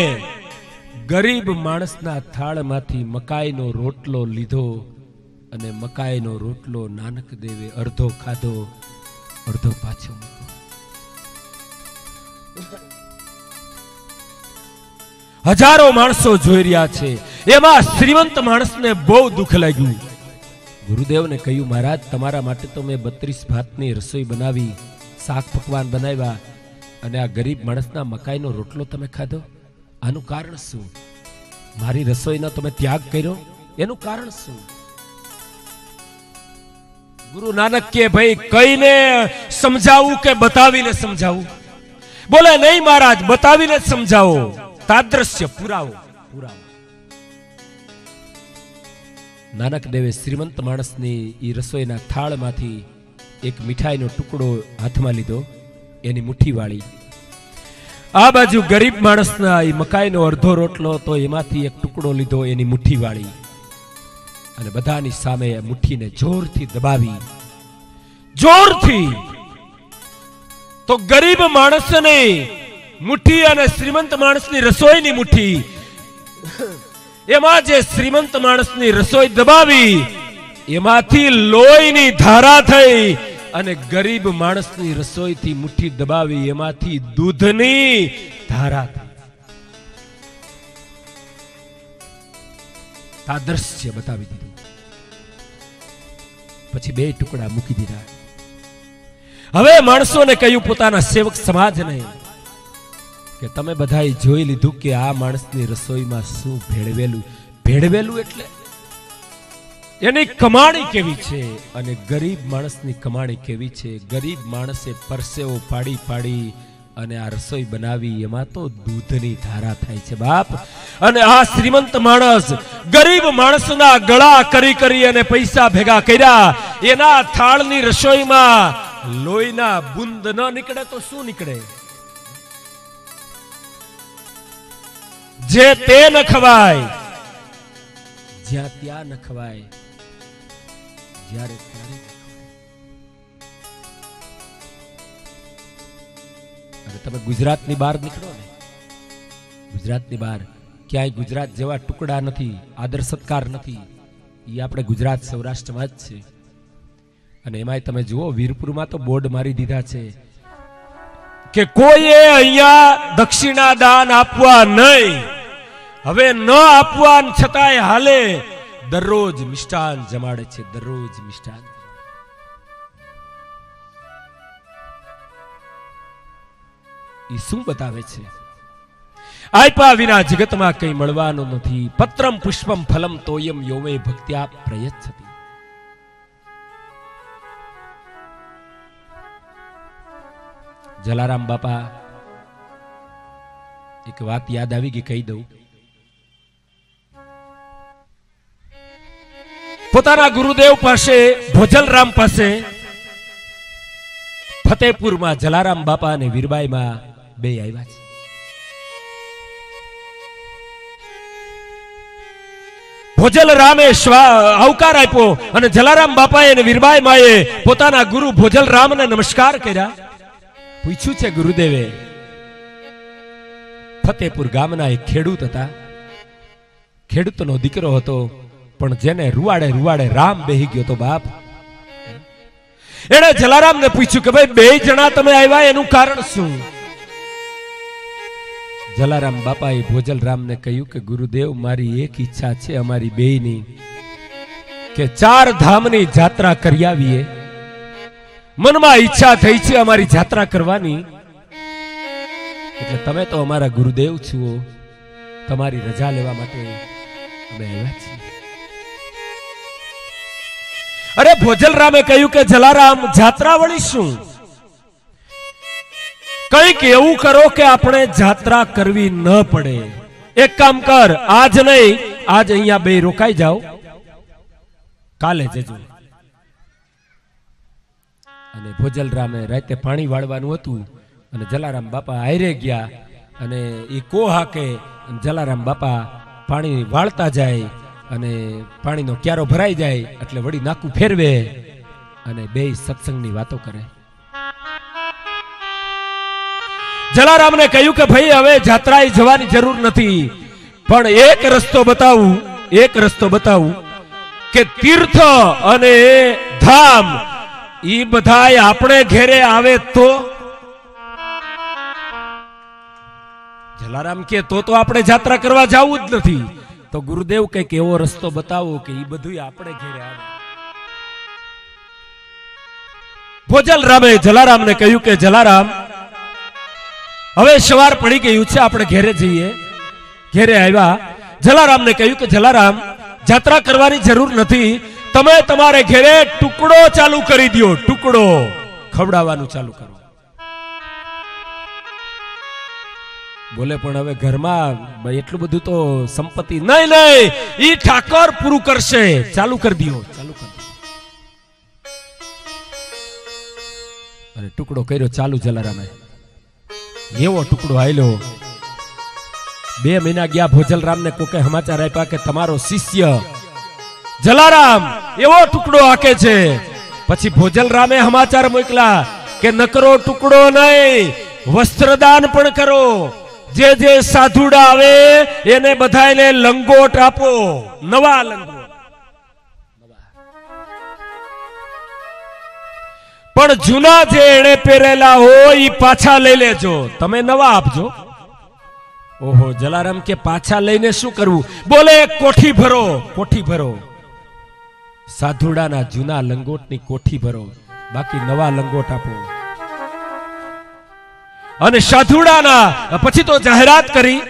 Speaker 1: ગરીબ માણસના થાળમાંથી મકાઈનો રોટલો લીધો. અને મકાઈનો રોટલો નાનક દેવે અડધો ખાધો, અડધો પાછો મૂક્યો. હજારો માણસો જોઈ રહ્યા છે. એમાં શ્રીમંત માણસને બહુ દુઃખ લાગ્યું. ગુરુદેવને કહ્યું, મહારાજ તમારા માટે તો મેં 32 ભાતની રસોઈ બનાવી, શાક પકવાન બનાવ્યા, અને આ ગરીબ માણસના મકાઈનો રોટલો તમે ખાધો. આનું કારણ શું? મારી રસોઈનો તમે ત્યાગ કર્યો, એનું કારણ શું? ગુરુ નાનક કે ભાઈ કહીને સમજાવું કે બતાવીને સમજાવું? બોલે નહીં મહારાજ, બતાવીને સમજાવો, તાદ્રશ્ય પુરાવો. નાનક દેવે શ્રીમંત માણસની ઈ રસોઈના થાળમાંથી એક મીઠાઈનો ટુકડો હાથમાં લીધો, એની મુઠ્ઠી વાળી. આ બાજુ ગરીબ માણસના ઈ મકાઈનો અડધો રોટલો તો એમાંથી એક ટુકડો લીધો, એની મુઠ્ઠી વાળી. અને બધાની સામે મુઠ્ઠીને જોરથી દબાવી, જોરથી. તો ગરીબ માણસને મુઠ્ઠી અને શ્રીમંત માણસની રસોઈની મુઠ્ઠી, એમાં જે શ્રીમંત માણસની રસોઈ દબાવી એમાંથી લોહીની ધારા થઈ, અને ગરીબ માણસની રસોઈથી મુઠ્ઠી દબાવી એમાંથી દૂધની ધારા થઈ. આ દ્રશ્ય બતાવી દીધું. પછી બે ટુકડા મૂકી દીધા. હવે માણસોને કહ્યું, પોતાના સેવક સમાજને, કે તમે બધાએ જોઈ લીધું કે આ માણસની રસોઈમાં શું ભેળવેલું. ભેળવેલું એટલે એની કમાણી કેવી છે અને ગરીબ માણસની કમાણી કેવી છે. ગરીબ માણસે પરસેવો પાડી પાડી અને આ રસોઈ બનાવી, એમાં તો દૂધની ધારા થાય છે બાપ. અને આ શ્રીમંત માણસ ગરીબ માણસના ગળા કરી કરી અને પૈસા ભેગા કર્યા. એના થાળની રસોઈમાં લોહીના બુંદ ન નીકળે તો શું નીકળે? જે તે ન ખવાય, જ્યાં ત્યાં ન ખવાય. જ્યારે ત્યારે અને તમે ગુજરાતની બહાર નીકળો ને, ગુજરાતની બહાર ક્યાંય ગુજરાત જેવા ટુકડા નથી, આદર સત્કાર નથી. એ આપણે ગુજરાત સૌરાષ્ટ્રમાં જ છે. અને એમાંય તમે જુઓ વીરપુરમાં તો બોર્ડ મારી દીધા છે કે કોઈએ અહીંયા દક્ષિણા દાન આપવા નહીં. હવે ન આપવા છતાંય હાલે, દરરોજ મિષ્ટાન જમાડે છે, દરરોજ મિષ્ટાન. એ શું બતાવે છે? આપ્યા વિના જગતમાં કઈ મળવાનું નથી. પત્રમ પુષ્પમ ફલમ તોયમ યોમે ભક્ત્યા પ્રયચ્છતિ. જલારામ બાપા એક વાત યાદ આવી ગઈ, કહી દઉં. પોતાના ગુરુદેવ પાસે, ભોજલરામ પાસે ફતેપુરમાં જલારામ બાપા અને વીરબાઈમાં બે આવ્યા છે. ભોજલરામે આવકાર આપ્યો અને જલારામ બાપાએ અને વીરબાઈ માએ પોતાના ગુરુ ભોજલરામને નમસ્કાર કર્યા. પૂછ્યું છે ગુરુદેવે, ફતેપુર ગામના એક ખેડૂત હતા, ખેડૂતનો દીકરો હતો, પણ જેને રૂવાડે રૂવાડે રામ બેહી ગયો તો બાપ. એણે જલારામને પૂછ્યું કે ભાઈ બે જણા તમે આવ્યા, એનું કારણ શું? જલારામ બાપાએ ભોજલરામને કહ્યું કે ગુરુદેવ, મારી એક ઈચ્છા છે અમારી બેયની, કે 4 ધામની જાત્રા કરી આવીએ. મનમાં ઈચ્છા થઈ છે અમારી જાત્રા કરવાની, એટલે તમે તો અમારા ગુરુદેવ છો, તમારી રજા લેવા માટે અમે આવ્યા છીએ. અરે ભોજલરામે કહ્યું કે જલારામ, જાત્રા વળી શું? કઈક એવું કરો કે આપણે જાત્રા કરવી ન પડે. એક કામ કર, આજ નહીં, આજ અહીંયા બે રોકાઈ જાઓ, કાલે જજો. અને ભોજલરામે રાતે પાણી વાળવાનું હતું અને જલારામ બાપા આયરે ગયા અને એ કો હાકે, જલારામ બાપા પાણી વાળતા જાય અને પાણીનો ક્યારો ભરાઈ જાય એટલે વળી નાકું ફેરવે અને બે સત્સંગની વાતો કરે. જલારામને કહ્યું કે ભાઈ હવે જાત્રાએ જવાની જરૂર નથી, પણ એક રસ્તો બતાવું કે તીર્થ અને ધામ ઈ બધાય આપણે ઘેરે આવે તો. જલારામ કે તો આપણે જાત્રા કરવા જવું જ નથી. તો ગુરુદેવ કઈક એવો રસ્તો બતાવો કે ઈ બધું આપણે ઘેરે આવે. ભોજલરામે જલારામને કહ્યું કે જલારામ, હવે સવાર પડી ગયું છે, આપણે ઘેરે જઈએ. ઘેરે આવ્યા, જલારામને કહ્યું કે જલારામ, જાત્રા કરવાની જરૂર નથી, તમે તમારે ઘેરે ટુકડો ચાલુ કરી દો, ટુકડો ખવડાવવાનું ચાલુ કરો. બોલે પણ હવે ઘરમાં એટલું બધું તો સંપત્તિ નહીં, ઈ ઠાકોર પૂરું કરશે, ચાલુ કરી દો, ચાલુ કરી દો. અને ટુકડો કર્યો ચાલુ જલારામે. એવો ટુકડો આયલો. 2 મહિના ગયા, ભોજલરામને કોકે સમાચાર આપ્યા કે તમારો શિષ્ય જલારામ એવો ટુકડો હાકે છે. પછી ભોજલરામે સમાચાર મોકલા કે નકરો ટુકડો નહીં, વસ્ત્રદાન પણ કરો. જે જે સાધુડા આવે એને બધાને લંગોટ આપો, નવા લંગોટ. પણ જૂના જે એને પહેરેલા હોય એ પાછા લઈ લેજો, તમે નવા આપજો. ઓહો, જલારામ કે પાછા લઈને શું કરવું? બોલે કોઠી ભરો, કોઠી ભરો. સાધુડાના જૂના લંગોટની કોઠી ભરો, બાકી નવા લંગોટ આપો. અને સાધુડાના પછી તો જાહેરાત કરી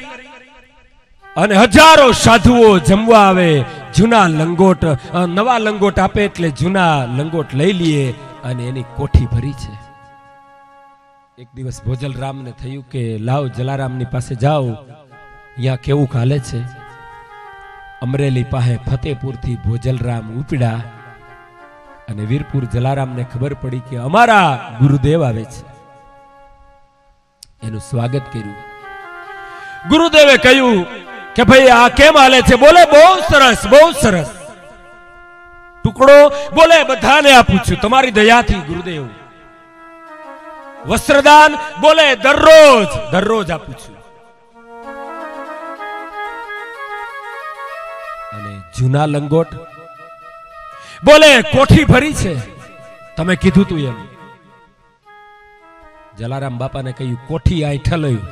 Speaker 1: અને હજારો સાધુઓ જમવા આવે. જૂના લંગોટ, નવા લંગોટ આપે એટલે જૂના લંગોટ લઈ લઈએ અને એની કોઠી ભરી છે. એક દિવસ ભોજલરામને થયું કે લાવ જલારામની પાસે જાઓ, અહીંયા કેવું હાલે છે. અમરેલી પાસે ફતેપુરથી ભોજલરામ ઉપડ્યા અને વીરપુર જલારામને ખબર પડી કે અમારા ગુરુદેવ આવે છે. એનું સ્વાગત કર્યું. ગુરુદેવે કહ્યું કે ભાઈ આ કેમ હાલે છે? બોલે બહુ સરસ, બહુ સરસ. ટુકડો બોલે બધાને આપું છું તમારી દયાથી ગુરુદેવ. વસ્ત્રદાન બોલે દરરોજ આપું છું. અને જૂના લંગોટ બોલે કોઠી ભરી છે તમે કીધું તું એમ. જલારામ બાપાને કહ્યું કોઠી આઈ ઠલવ્યું.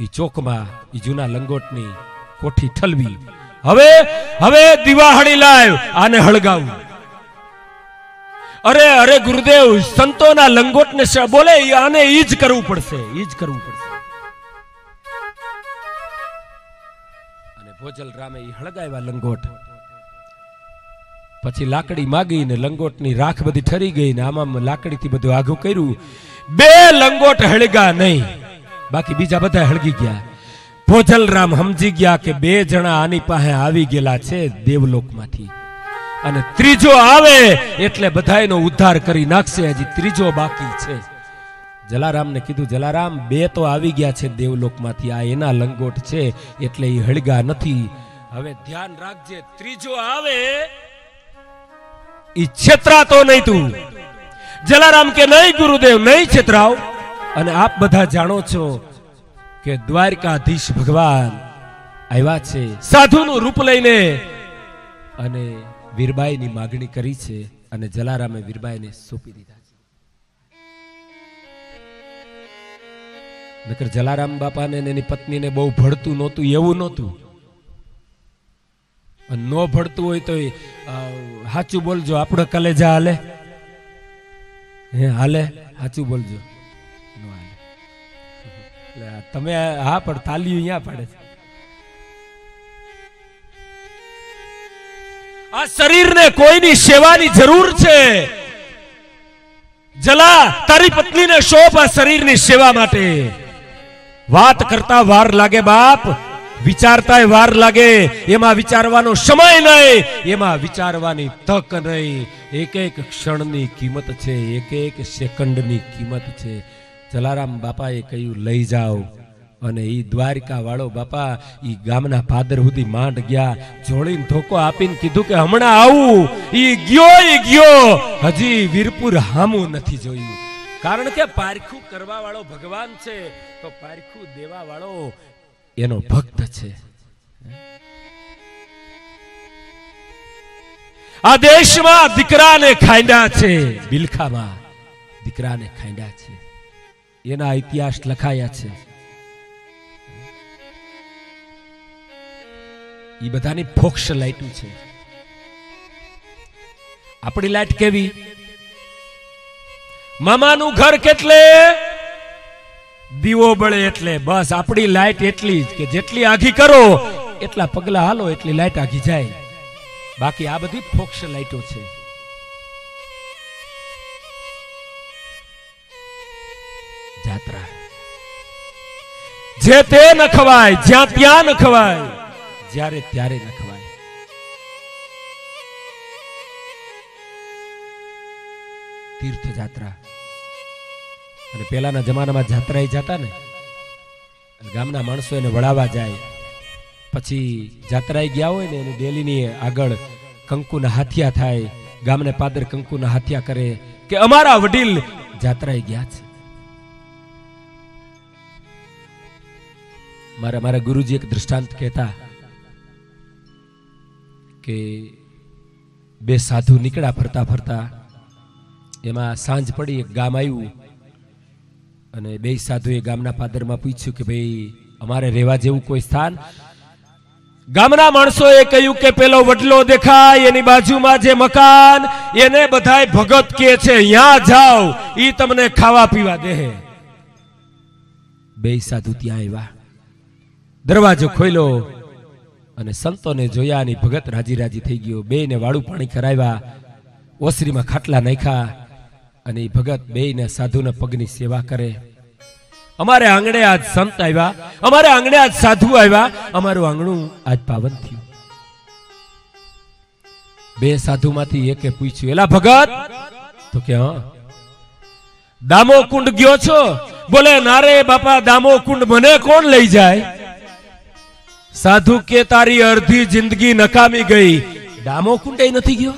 Speaker 1: ઈ ચોકમાં ઈ જૂના લંગોટની કોઠી ઠલવી. હવે દિવાહળી લાવ આને હળગાવું. અરે ગુરુદેવ સંતોના લંગોટને બોલે આને ઈ જ કરવું પડશે. અને ભોજલ રામે ઈ હળગાવ્યા લંગોટ. પછી લાકડી માગી ને લંગોટની રાખ બધી ઠરી ગઈ ને આમાં લાકડીથી બધું આઘું કર્યું. 2 લંગોટ હળગા નહીં, બાકી બીજા બધા હળગી ગયા. ભોજલ રામ સમજી ગયા કે 2 જણા આની પાસે આવી ગયેલા છે દેવલોકમાંથી, અને ત્રીજો આવે એટલે બધાયનો ઉદ્ધાર કરી નાખશે. હજી ત્રીજો બાકી છે. જલારામને કીધું જલારામ 2 તો આવી ગયા છે દેવલોકમાંથી, આ એના લંગોટ છે એટલે એ હળગા નથી. હવે ધ્યાન રાખજે, ત્રીજો આવે ઈ છેતરાતો નહીં તું. જલારામ કે નહીં ગુરુદેવ, નહીં છેતરાવ. અને આપ બધા જાણો છો કે દ્વારકાધીશ ભગવાન આવ્યા છે સાધુનું રૂપ લઈને, અને વીરબાઈની માગણી કરી છે, અને જલારામે વીરબાઈને સોંપી દીધા છે. નકર જલારામ બાપાને એની પત્નીને બહુ ભળતું નહોતું, એવું નહોતું. ન ભળતું હોય તો સાચું બોલજો, આપણો કલેજા હાલે? હાલે? સાચું બોલજો. તમે હા પણ તાલીઓ અહીંયા પડે છે. આ શરીરને કોઈની સેવાની જરૂર છે. જલા તારી પત્નીને શોભ આ શરીરની સેવા માટે. વાત કરતા વાર લાગે બાપ, વિચારતા વાર લાગે. એમાં વિચારવાનો સમય નહીં, એમાં વિચારવાની તક નહીં. એક ક્ષણની કિંમત છે, એક સેકન્ડની કિંમત છે. જલારામ બાપાએ કહ્યું લઈ જાઓ. અને ઈ દ્વારકા વાળો બાપા ઈ ગામના પાદર સુધી માંડ ગયા. જોડીને ધોકો આપીને કીધું કે હમણાં આવું. ઈ ગયો હજી વીરપુર હામું નથી જોયું. કારણ કે પારખું કરવા વાળો ભગવાન છે, તો પારખું દેવા વાળો એનો ભક્ત છે. આ દેશમાં દીકરાને ખાંડ્યા છે, બિલખામાં દીકરાને ખાંડ્યા છે. એના ઇતિહાસ લખાયા છે. એ બધાની ફોક્સ લાઈટું છે. આપણી લાઈટ કેવી? મામાનું ઘર કેટલે દીવો બળે એટલે. બસ આપણી લાઈટ એટલી જ કે જેટલી આઘી કરો એટલા પગલા હાલો એટલી લાઈટ આઘી જાય. બાકી આ બધી ફોક્સ લાઈટો છે. જાત્રા જે તે ન ખવાય, જ્યાં ત્યાં ન ખવાય, જ્યારે ત્યારે ન ખવાય. તીર્થ જાત્રા. અને પેલાના જમાનામાં જાત્રા જતા ને, ગામના માણસો એને વળાવવા જાય. પછી જાત્રાએ ગયા હોય ને એને ડેલીની આગળ કંકુના હાથિયા થાય. ગામને પાદર કંકુના હાથિયા કરે કે અમારા વડીલ જાત્રાએ ગયા છે. મારા ગુરુજી એક દૃષ્ટાંત કહેતા કે 2 સાધુ નીકળ્યા ફરતા ફરતા. એમાં સાંજ પડી, એક ગામ આવ્યું, અને 2 સાધુએ ગામના પાદરમાં પૂછ્યું કે ભાઈ અમારે રહેવા જેવું કોઈ સ્થાન? ગામના માણસોએ કહ્યું કે પેલો વડલો દેખાય એની બાજુમાં જે મકાન, એને બધાય ભગત કે છે, ત્યાં જાઓ, ઈ તમને ખાવા પીવા દે. 2 સાધુ ત્યાં આવ્યા. દરવાજો ખોલ્યો અને સંતોને જોયા. ની ભગત રાજી થઈ ગયો. 2 ને વાળું પાણી કરાવ્યા, ઓસરીમાં ખાટલા નાખ્યા, અને એ ભગત 2 ને સાધુના પગની સેવા કરે. અમારે આંગણે આજ સંત આવ્યા, અમારે આંગણે આજ સાધુ આવ્યા, અમારું આંગણું આજ પાવન થયું. 2 સાધુમાંથી એકે પૂછ્યું, એલા ભગત? તો કે હા. દામો કુંડ ગયો છો? બોલે ના રે બાપા, દામો કુંડ મને કોણ લઈ જાય? સાધુ કે તારી અડધી જિંદગી નકામી ગઈ. દામો કુંડ નથી ગયો?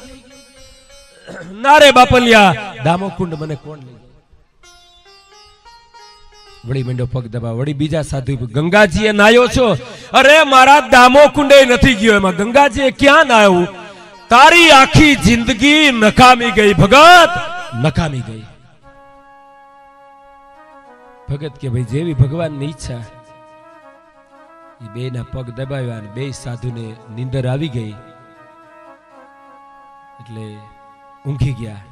Speaker 1: ના રે બાપલિયા, દામો કુંડ મને કોણ લઈ? વળી મંડો પગ દબા. વળી બીજા સાધુ, ગંગાજીએ નાયો છો? અરે મારા દામો કુંડે નથી ગયો. એમાં ગંગાજીએ ક્યાં નાયું? તારી આખી જિંદગી નકામી ગઈ ભગત, નકામી ગઈ. ભગત કે ભાઈ જેવી ભગવાનની ઈચ્છા. એ બે ના પગ દબાવ્યા અને બે સાધુને નીંદર આવી ગઈ એટલે ઊંઘી ગયા.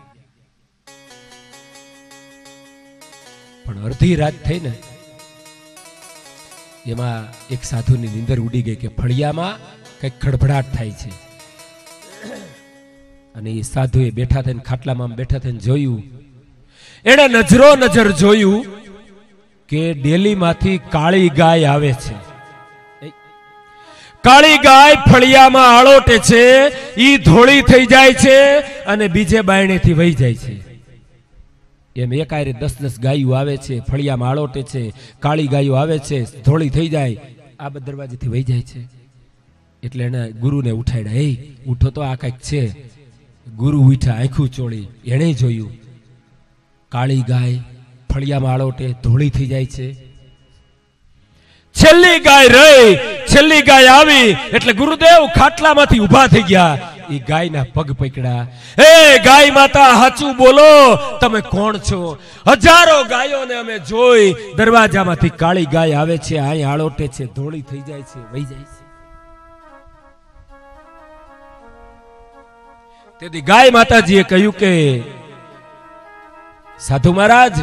Speaker 1: પણ અડધી રાત થઈ ને એમાં એક સાધુની નીંદર ઉડી ગઈ કે ફળિયામાં કઈક ખડભડાટ થાય છે. અને એ સાધુએ બેઠા થઈને ખાટલામાં બેઠા થઈને જોયું. એણે નજર જોયું કે ડેલીમાંથી કાળી ગાય આવે છે. કાળી ગાય ફળિયામાં આળોટે છે. ઈ ધોળી થઈ જાય છે અને બીજે બાયણેથી વહી જાય છે. એમ એકાયરે 10-10 ગાયો આવે છે, ફળિયામાં આળોટે છે. કાળી ગાયો આવે છે, ધોળી થઈ જાય, આ દરવાજેથી વહી જાય છે. એટલે એને ગુરુને ઉઠાડ્યા. એ ઉઠો તો આ કઈક છે. ગુરુ ઉઠ્યા, આંખું ચોળી. એણે જોયું કાળી ગાય ફળિયામાં આળોટે ધોળી થઈ જાય છે. છેલ્લી ગાય રહી, છેલ્લી ગાય આવી એટલે ગુરુદેવ ખાટલામાંથી ઉભા થઈ ગયા. એ ગાયના પગ પકડ્યા. હે ગાય માતા, સાચું બોલો, તમે કોણ છો? હજારો ગાયોને અમે જોઈ, દરવાજામાંથી કાળી ગાય આવે છે, અહીં આળોટે છે, ધોળી થઈ જાય છે, વહી જાય છે. તેથી ગાય માતાજીએ કહ્યું કે સાધુ મહારાજ,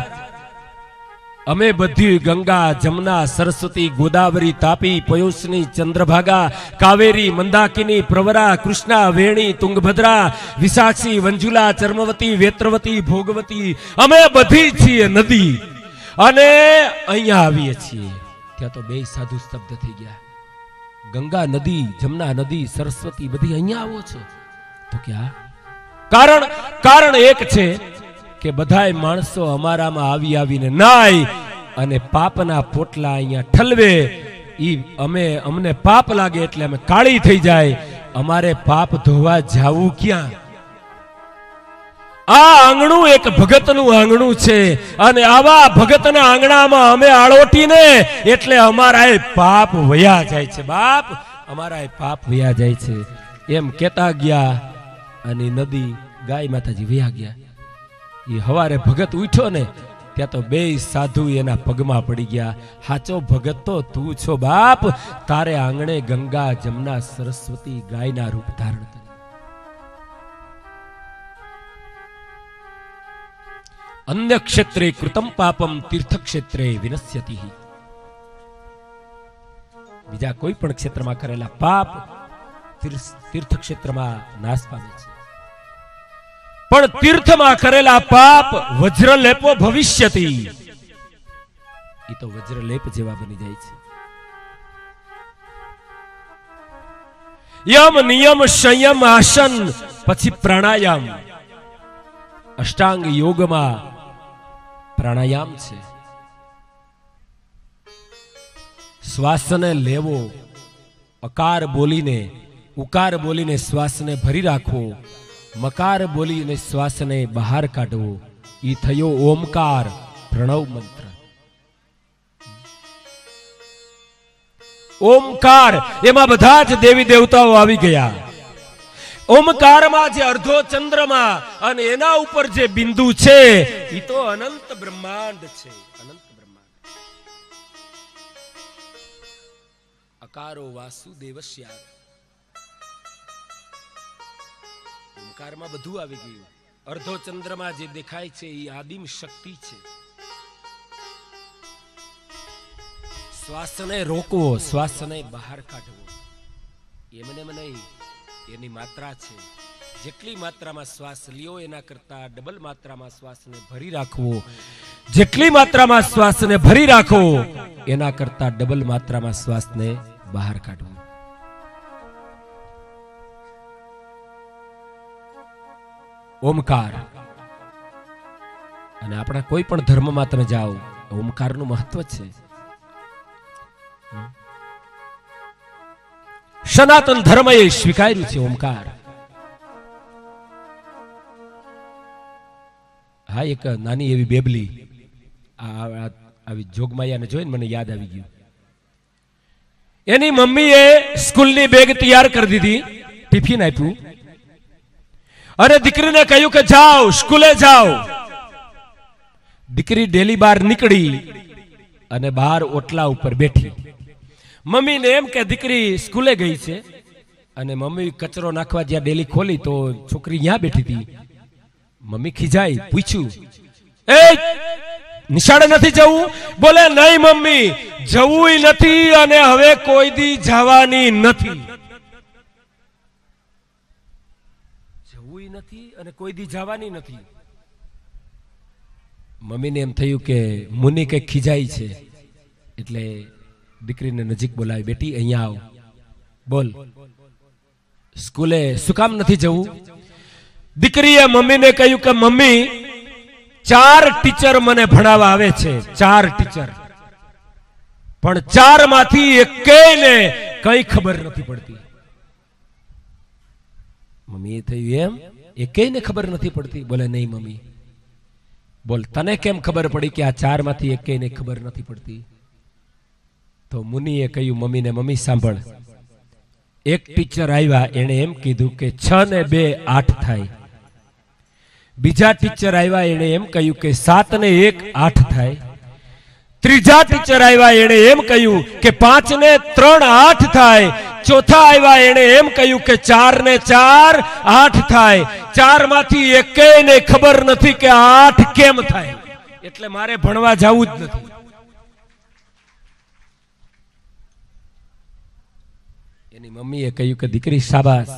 Speaker 1: અમે બધી ગંગા, જમના, સરસ્વતી, ગોદાવરી, તાપી, પયોષ્ની, ચંદ્રભાગા, કાવેરી, મંદાકિની, પ્રવરા, કૃષ્ણા, વેણી, તુંગભદ્રા, વિશાક્ષી, મંજુલા, ચર્મવતી, વેત્રવતી, ભોગવતી, અમે બધી છીએ નદી અને અહીંયા આવીએ છીએ. ત્યાં તો બે સાધુ સ્તબ્ધ થઈ ગયા. ગંગા નદી, જમના નદી, સરસ્વતી બધી અહીંયા આવો છો તો ક્યાં? કારણ એક છે કે બધાય માણસો અમારામાં આવીને નાય અને પાપના પોટલા અહીંયા ઠલવે. અમને પાપ લાગે એટલે અમે કાળી થઈ જાય. અમારે પાપ ધોવા જાવું ક્યાં? આ આંગણું એક ભગતનું આંગણું છે અને આવા ભગતના આંગણામાં અમે આળોટીને એટલે અમારા પાપ વયા જાય છે. બાપ, અમારા પાપ વયા જાય છે. એમ કેતા ગયા અને નદી, ગાય માતાજી વયા ગયા. એ હવારે ભગત ઉઠ્યો ને ત્યાં તો બે સાધુ એના પગમાં પડી ગયા. હાચો ભગત તો તું છો બાપ. તારે આંગણે ગંગા, જમના, સરસ્વતી ગાયના રૂપ ધારણ કરી. અન્ય ક્ષેત્રે કૃતમ પાપમ તીર્થ ક્ષેત્રે વિનશ્યતિ. બીજા કોઈ પણ ક્ષેત્રમાં કરેલા પાપ તીર્થ ક્ષેત્રમાં નાશ પામે છે, પણ તીર્થમાં કરેલા પાપ વજ્રલેપો ભવિષ્યતિ. એ તો વજ્રલેપ જેવા બની જાય છે. યમ, નિયમ, સંયમ, આસન, પછી પ્રાણાયામ. અષ્ટાંગ યોગમાં પ્રાણાયામ છે. શ્વાસને લેવો, અકાર બોલીને, ઉકાર બોલીને શ્વાસને ભરી રાખવો, મકાર બોલીને શ્વાસને બહાર કાઢવો. ઈ થયો ઓમકાર, પ્રણવ મંત્ર. ઓમકાર, એમાં બધા જ દેવી દેવતાઓ આવી ગયા. ઓમકારમાં જે અર્ધો ચંદ્રમાં અને એના ઉપર જે બિંદુ છે ઈ તો અનંત બ્રહ્માંડ છે. અનંત બ્રહ્માંડ. અકારો વાસુદેવસ્યા. ઓમકારમાં બધું આવી ગયું. અર્ધો ચંદ્રમાં જે દેખાય છે એ આદિમ શક્તિ છે. શ્વાસને રોકવો, શ્વાસને બહાર કાઢવો, એમને નહીં, એની માત્રા છે. જેટલી માત્રામાં શ્વાસ લ્યો એના કરતા ડબલ માત્રામાં શ્વાસને ભરી રાખવો. જેટલી માત્રામાં શ્વાસને ભરી રાખો એના કરતા ડબલ માત્રામાં શ્વાસને બહાર કાઢવો. ઓમકાર. અને આપણા કોઈ પણ ધર્મમાં તમે જાઓ, ઓમકારનું મહત્વ છે. સનાતન ધર્મએ સ્વીકાર્યું છે ઓમકાર. હા, એક નાની એવી બેબલી આવી જોગમાયાને જોઈને મને યાદ આવી ગયું. એની મમ્મીએ સ્કૂલની બેગ તૈયાર કરી દીધી, ટિફિન આપ્યું અને દીકરીને કહ્યું કે જાઓ, સ્કૂલે જાઓ. દીકરી ડેલી બહાર નીકળી અને બહાર ઓટલા ઉપર બેઠી. મમ્મીને એમ કે દીકરી સ્કૂલે ગઈ છે, અને મમ્મી કચરો નાખવા જ્યાં ડેલી ખોલી તો છોકરી ત્યાં બેઠી હતી. મમ્મી ખીજાઈ, પૂછ્યું, એ નિશાળે નથી જવું? બોલે નહીં મમ્મી, જવું નથી અને હવે કોઈ દી જવાની નથી. જવું નથી અને કોઈ દી જવાની નથી. મમ્મીને એમ થયું કે મુની કઈ ખીજાઈ છે, એટલે દીકરીને નજીક બોલાવી, બેટી અહીંયા આવ, બોલ સ્કૂલે શું કામ નથી જવું? દીકરીએ મમ્મીને કહ્યું કે મમ્મી, 4 ટીચર મને ભણાવવા આવે છે, 4 ટીચર, પણ 4 માંથી એકેયને કઈ ખબર નથી પડતી. મમ્મીએ થયું એમ, એકેયને ખબર નથી પડતી? બોલે નહીં મમ્મી. બોલ તને કેમ ખબર પડી કે આ 4 માંથી એકેયને ખબર નથી પડતી? તો મુનિએ કહ્યું મમ્મીને, મમ્મી સાંભળ, એક ટીચર આવ્યા, એને એમ કીધું કે 6 ને 2 8 થાય. બીજા ટીચર આવ્યા, એને એમ કહ્યું કે 7 ને 1 8 થાય. ત્રીજા ટીચર આવ્યા, એને એમ કહ્યું કે 5 ને 3 8 થાય. ચોથા આવ્યા, એને એમ કહ્યું કે 4 ને 4 8 થાય. 4 માંથી એકેયને ખબર નથી કે 8 કેમ થાય, એટલે મારે ભણવા જવું જ નથી. એની મમ્મીએ કહ્યું કે દીકરી શાબાશ.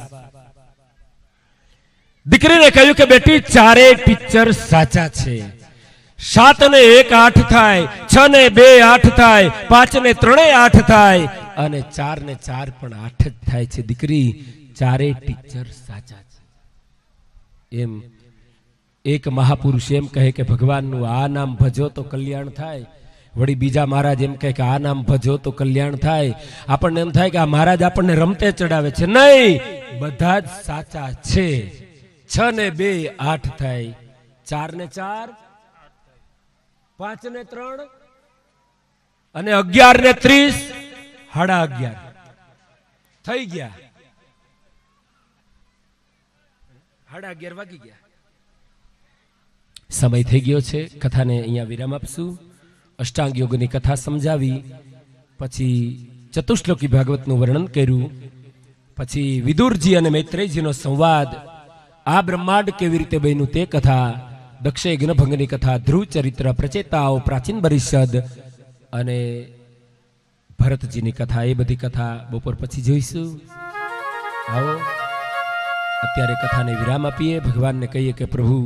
Speaker 1: દીકરીને કહ્યું કે બેટી 4 ટીચર સાચા છે. 7 ને 1 8 થાય, 6 ને 2 8 થાય, 5 ને 3 8 થાય, અને 4 ને 4 પણ 8 જ થાય છે. દીકરી 4 ટીચર સાચા છે. એમ એક મહાપુરુષ એમ કહે કે ભગવાનનું આ નામ ભજો તો કલ્યાણ થાય. વળી બીજા મહારાજ એમ કહે કે આ નામ ભજો તો કલ્યાણ થાય. આપણને એમ થાય કે આ મહારાજ આપણને રમતે ચડાવે છે. નહીં, બધા જ સાચા છે. 6 ને 2 8 થાય, 4 ને 4 5 ને 3 અને 11 ને 30 11.5 થઈ ગયા. 11.5 વાગી ગયા. સમય થઈ ગયો છે. કથાને અહીંયા વિરામ આપશું. અષ્ટાંગ યોગની કથા સમજાવી, પછી ચતુશ્લોકી ભાગવતનું વર્ણન કર્યું, પછી વિદુરજી અને મૈત્રેયજીનો સંવાદ, આ બ્રહ્માંડ કેવી રીતે બન્યું તે કથા, દક્ષ યજ્ઞભંગની કથા, ધ્રુવ ચરિત્ર, પ્રચેતાઓ, પ્રાચીન પરિષદ અને ભરતજીની કથા, એ બધી કથા બપોર પછી જોઈશું. આવો અત્યારે કથાને વિરામ આપીએ. ભગવાનને કહીએ કે પ્રભુ,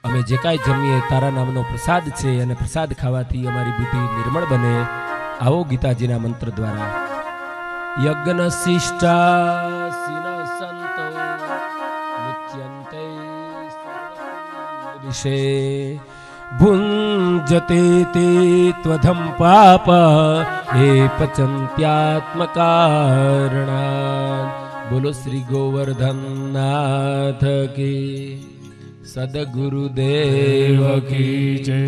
Speaker 1: અમે જે કાંઈ જમીએ તારા નામનો પ્રસાદ છે, અને પ્રસાદ ખાવાથી અમારી બુદ્ધિ નિર્મળ બને. આવો ગીતાજીના મંત્ર દ્વારા. યજ્ઞ શિષ્ટા સંતો મુચ્યન્તે વિશે ભુંજતે તે ત્વધમ પાપ એ પચંત્યાત્મકારણા. બોલો શ્રી ગોવર્ધનનાથ કી, સદગુરુદેવ કી જય,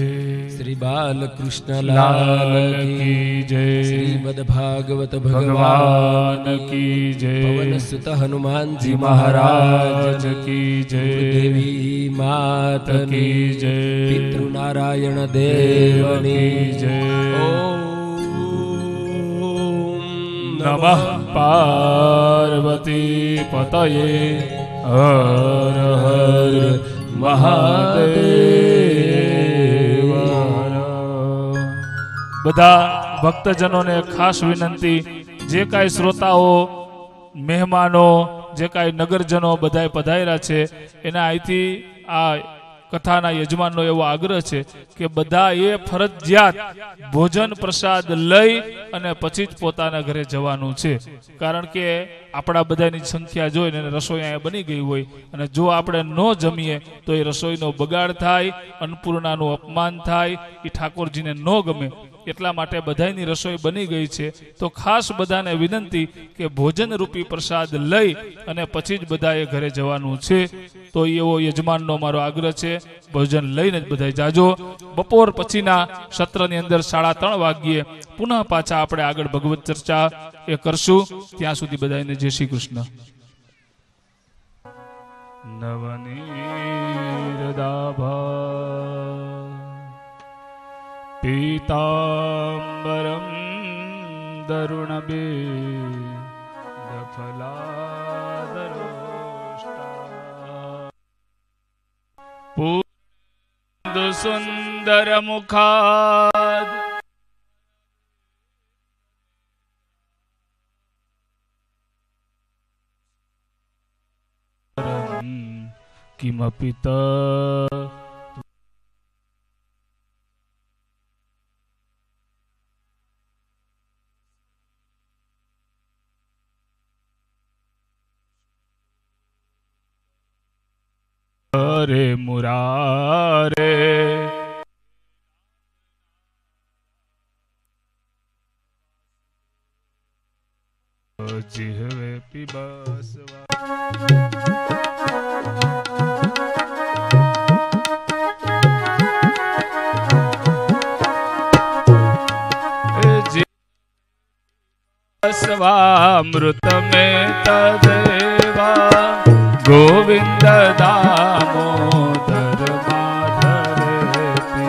Speaker 1: શ્રી બાલકૃષ્ણ લાલ કી જય, શ્રીમદ ભાગવત ભગવાન કી જય, પવન સુત હનુમાનજી મહારાજ કી જય, દેવી માત કી જય, પિતૃનારાયણ દેવની જય. ઓમ નમઃ પાર્વતી પતયે હર હર મહાદેવ.
Speaker 2: બધા ભક્તજનોને ખાસ વિનંતી, જે કાંઈ શ્રોતાઓ, મહેમાનો, જે કાંઈ નગરજનો બધા પધાર્યા છે, એના અહીંથી આ કથાના યજમાનનો એવો આગ્રહ છે કે બધા એ ફરજિયાત ભોજન પ્રસાદ લઈ અને પછી જ પોતાના ઘરે જવાનું છે. કારણ કે આપણા બધાની સંખ્યા જોઈને રસોઈ અહીંયા બની ગઈ હોય, અને જો આપણે ન જમીએ તો એ રસોઈનો બગાડ થાય, અન્નપૂર્ણાનું અપમાન થાય, એ ઠાકોરજીને ન ગમે. એટલા માટે બધાયની રસોઈ બની ગઈ છે। તો ખાસ બધાને વિનંતી કે ભોજન રૂપી પ્રસાદ લઈ અને પછી જ બધાએ ઘરે જવાનું છે। તો એવો યજમાનનો મારો આગ્રહ છે, ભોજન લઈને જ બધાય જાજો। બપોર પછીના સત્રની અંદર 3:30 વાગ્યે પુનઃ પાછા આપણે આગળ ભગવત ચર્ચા એ કરશું। ત્યાં સુધી બધાને જય શ્રી કૃષ્ણ। નવનીરદાભા પીતાંબરમ દરુણબિંદફલાદરોષ્ટા પૂર્ણદુ સુંદર મુખાદ किमपि हरे मुरारे जिह्वे पिबस्वा स्वामृत में तदेवा गोविंद दामोदर माधवेति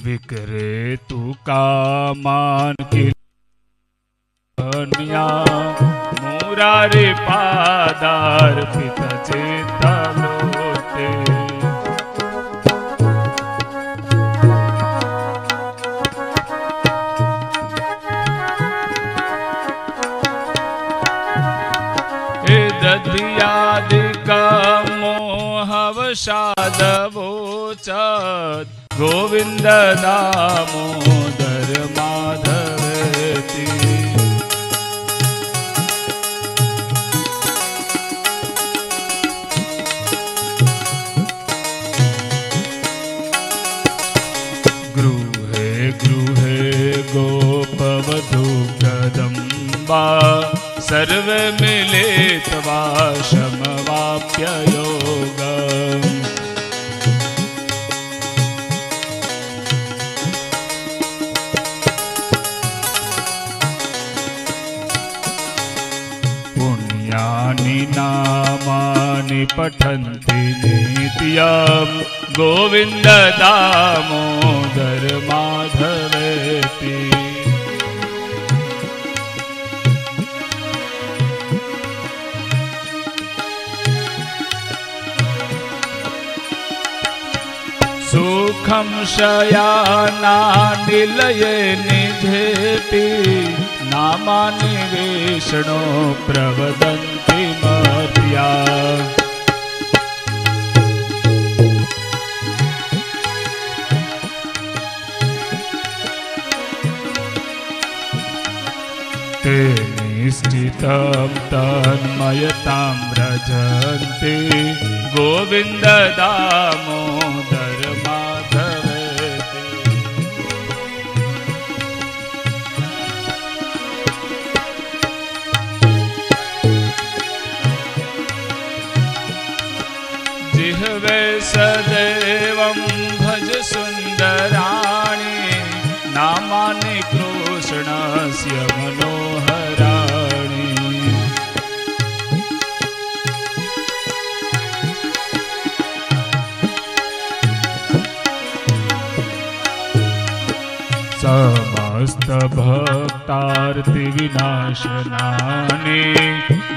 Speaker 2: विकरे तू कामान की मुरारे पादार पिता चेतलोते हे दधियादिका मोहवशादवोचत गोविंद दामोदर माधवेति गोपवधू कदम्बा सर्वे मिलित वाशमवाप्य योगम् पुण्यानि नामानि पठन्ति नित्यं गोविन्द दामोदर माधवेति सुखं शयानानिलये निधेति नामानि विष्णो प्रवदन्ति मर्त्या ते निश्चितं तन्मयतां व्रजन्ति गोविन्द दामोदर माधवेति जिह्वे सदैवं भज सुन्दराणि नामानि कृष्णस्य मनोहराणि समस्त भक्तार्ति विनाशनानि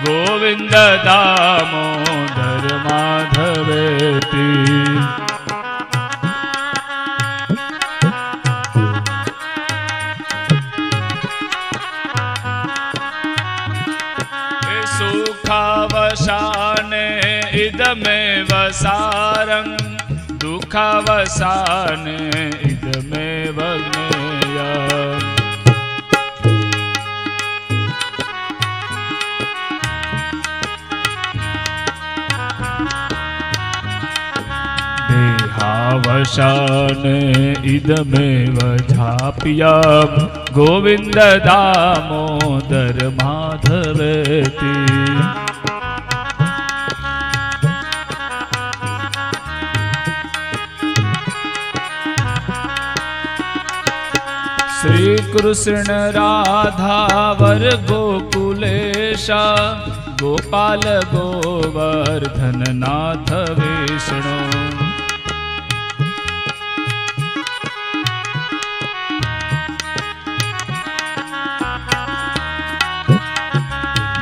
Speaker 2: गोविंद दामोदर माधवेति सुखावसाने इदमेव सारं दुःखावसाने इदमेव ज्ञेयम् पाषाण इदमेव झाप्यं गोविंद दामोदर माधवेति। श्री कृष्ण राधा वर गोकुलेशा गोपाल गोवर्धन नाथ विष्णु।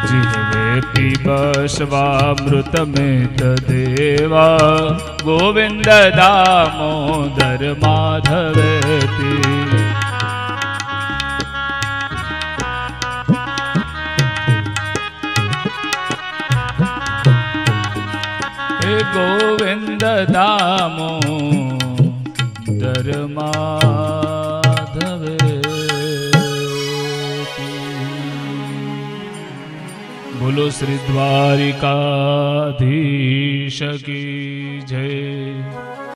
Speaker 2: जिह्वे पिबस्वामृतमेत देवा गोविंद दामोदर माधवेति। गोविंद दामोदर माधवेति। बोलो श्री द्वारिकाधीश की जय।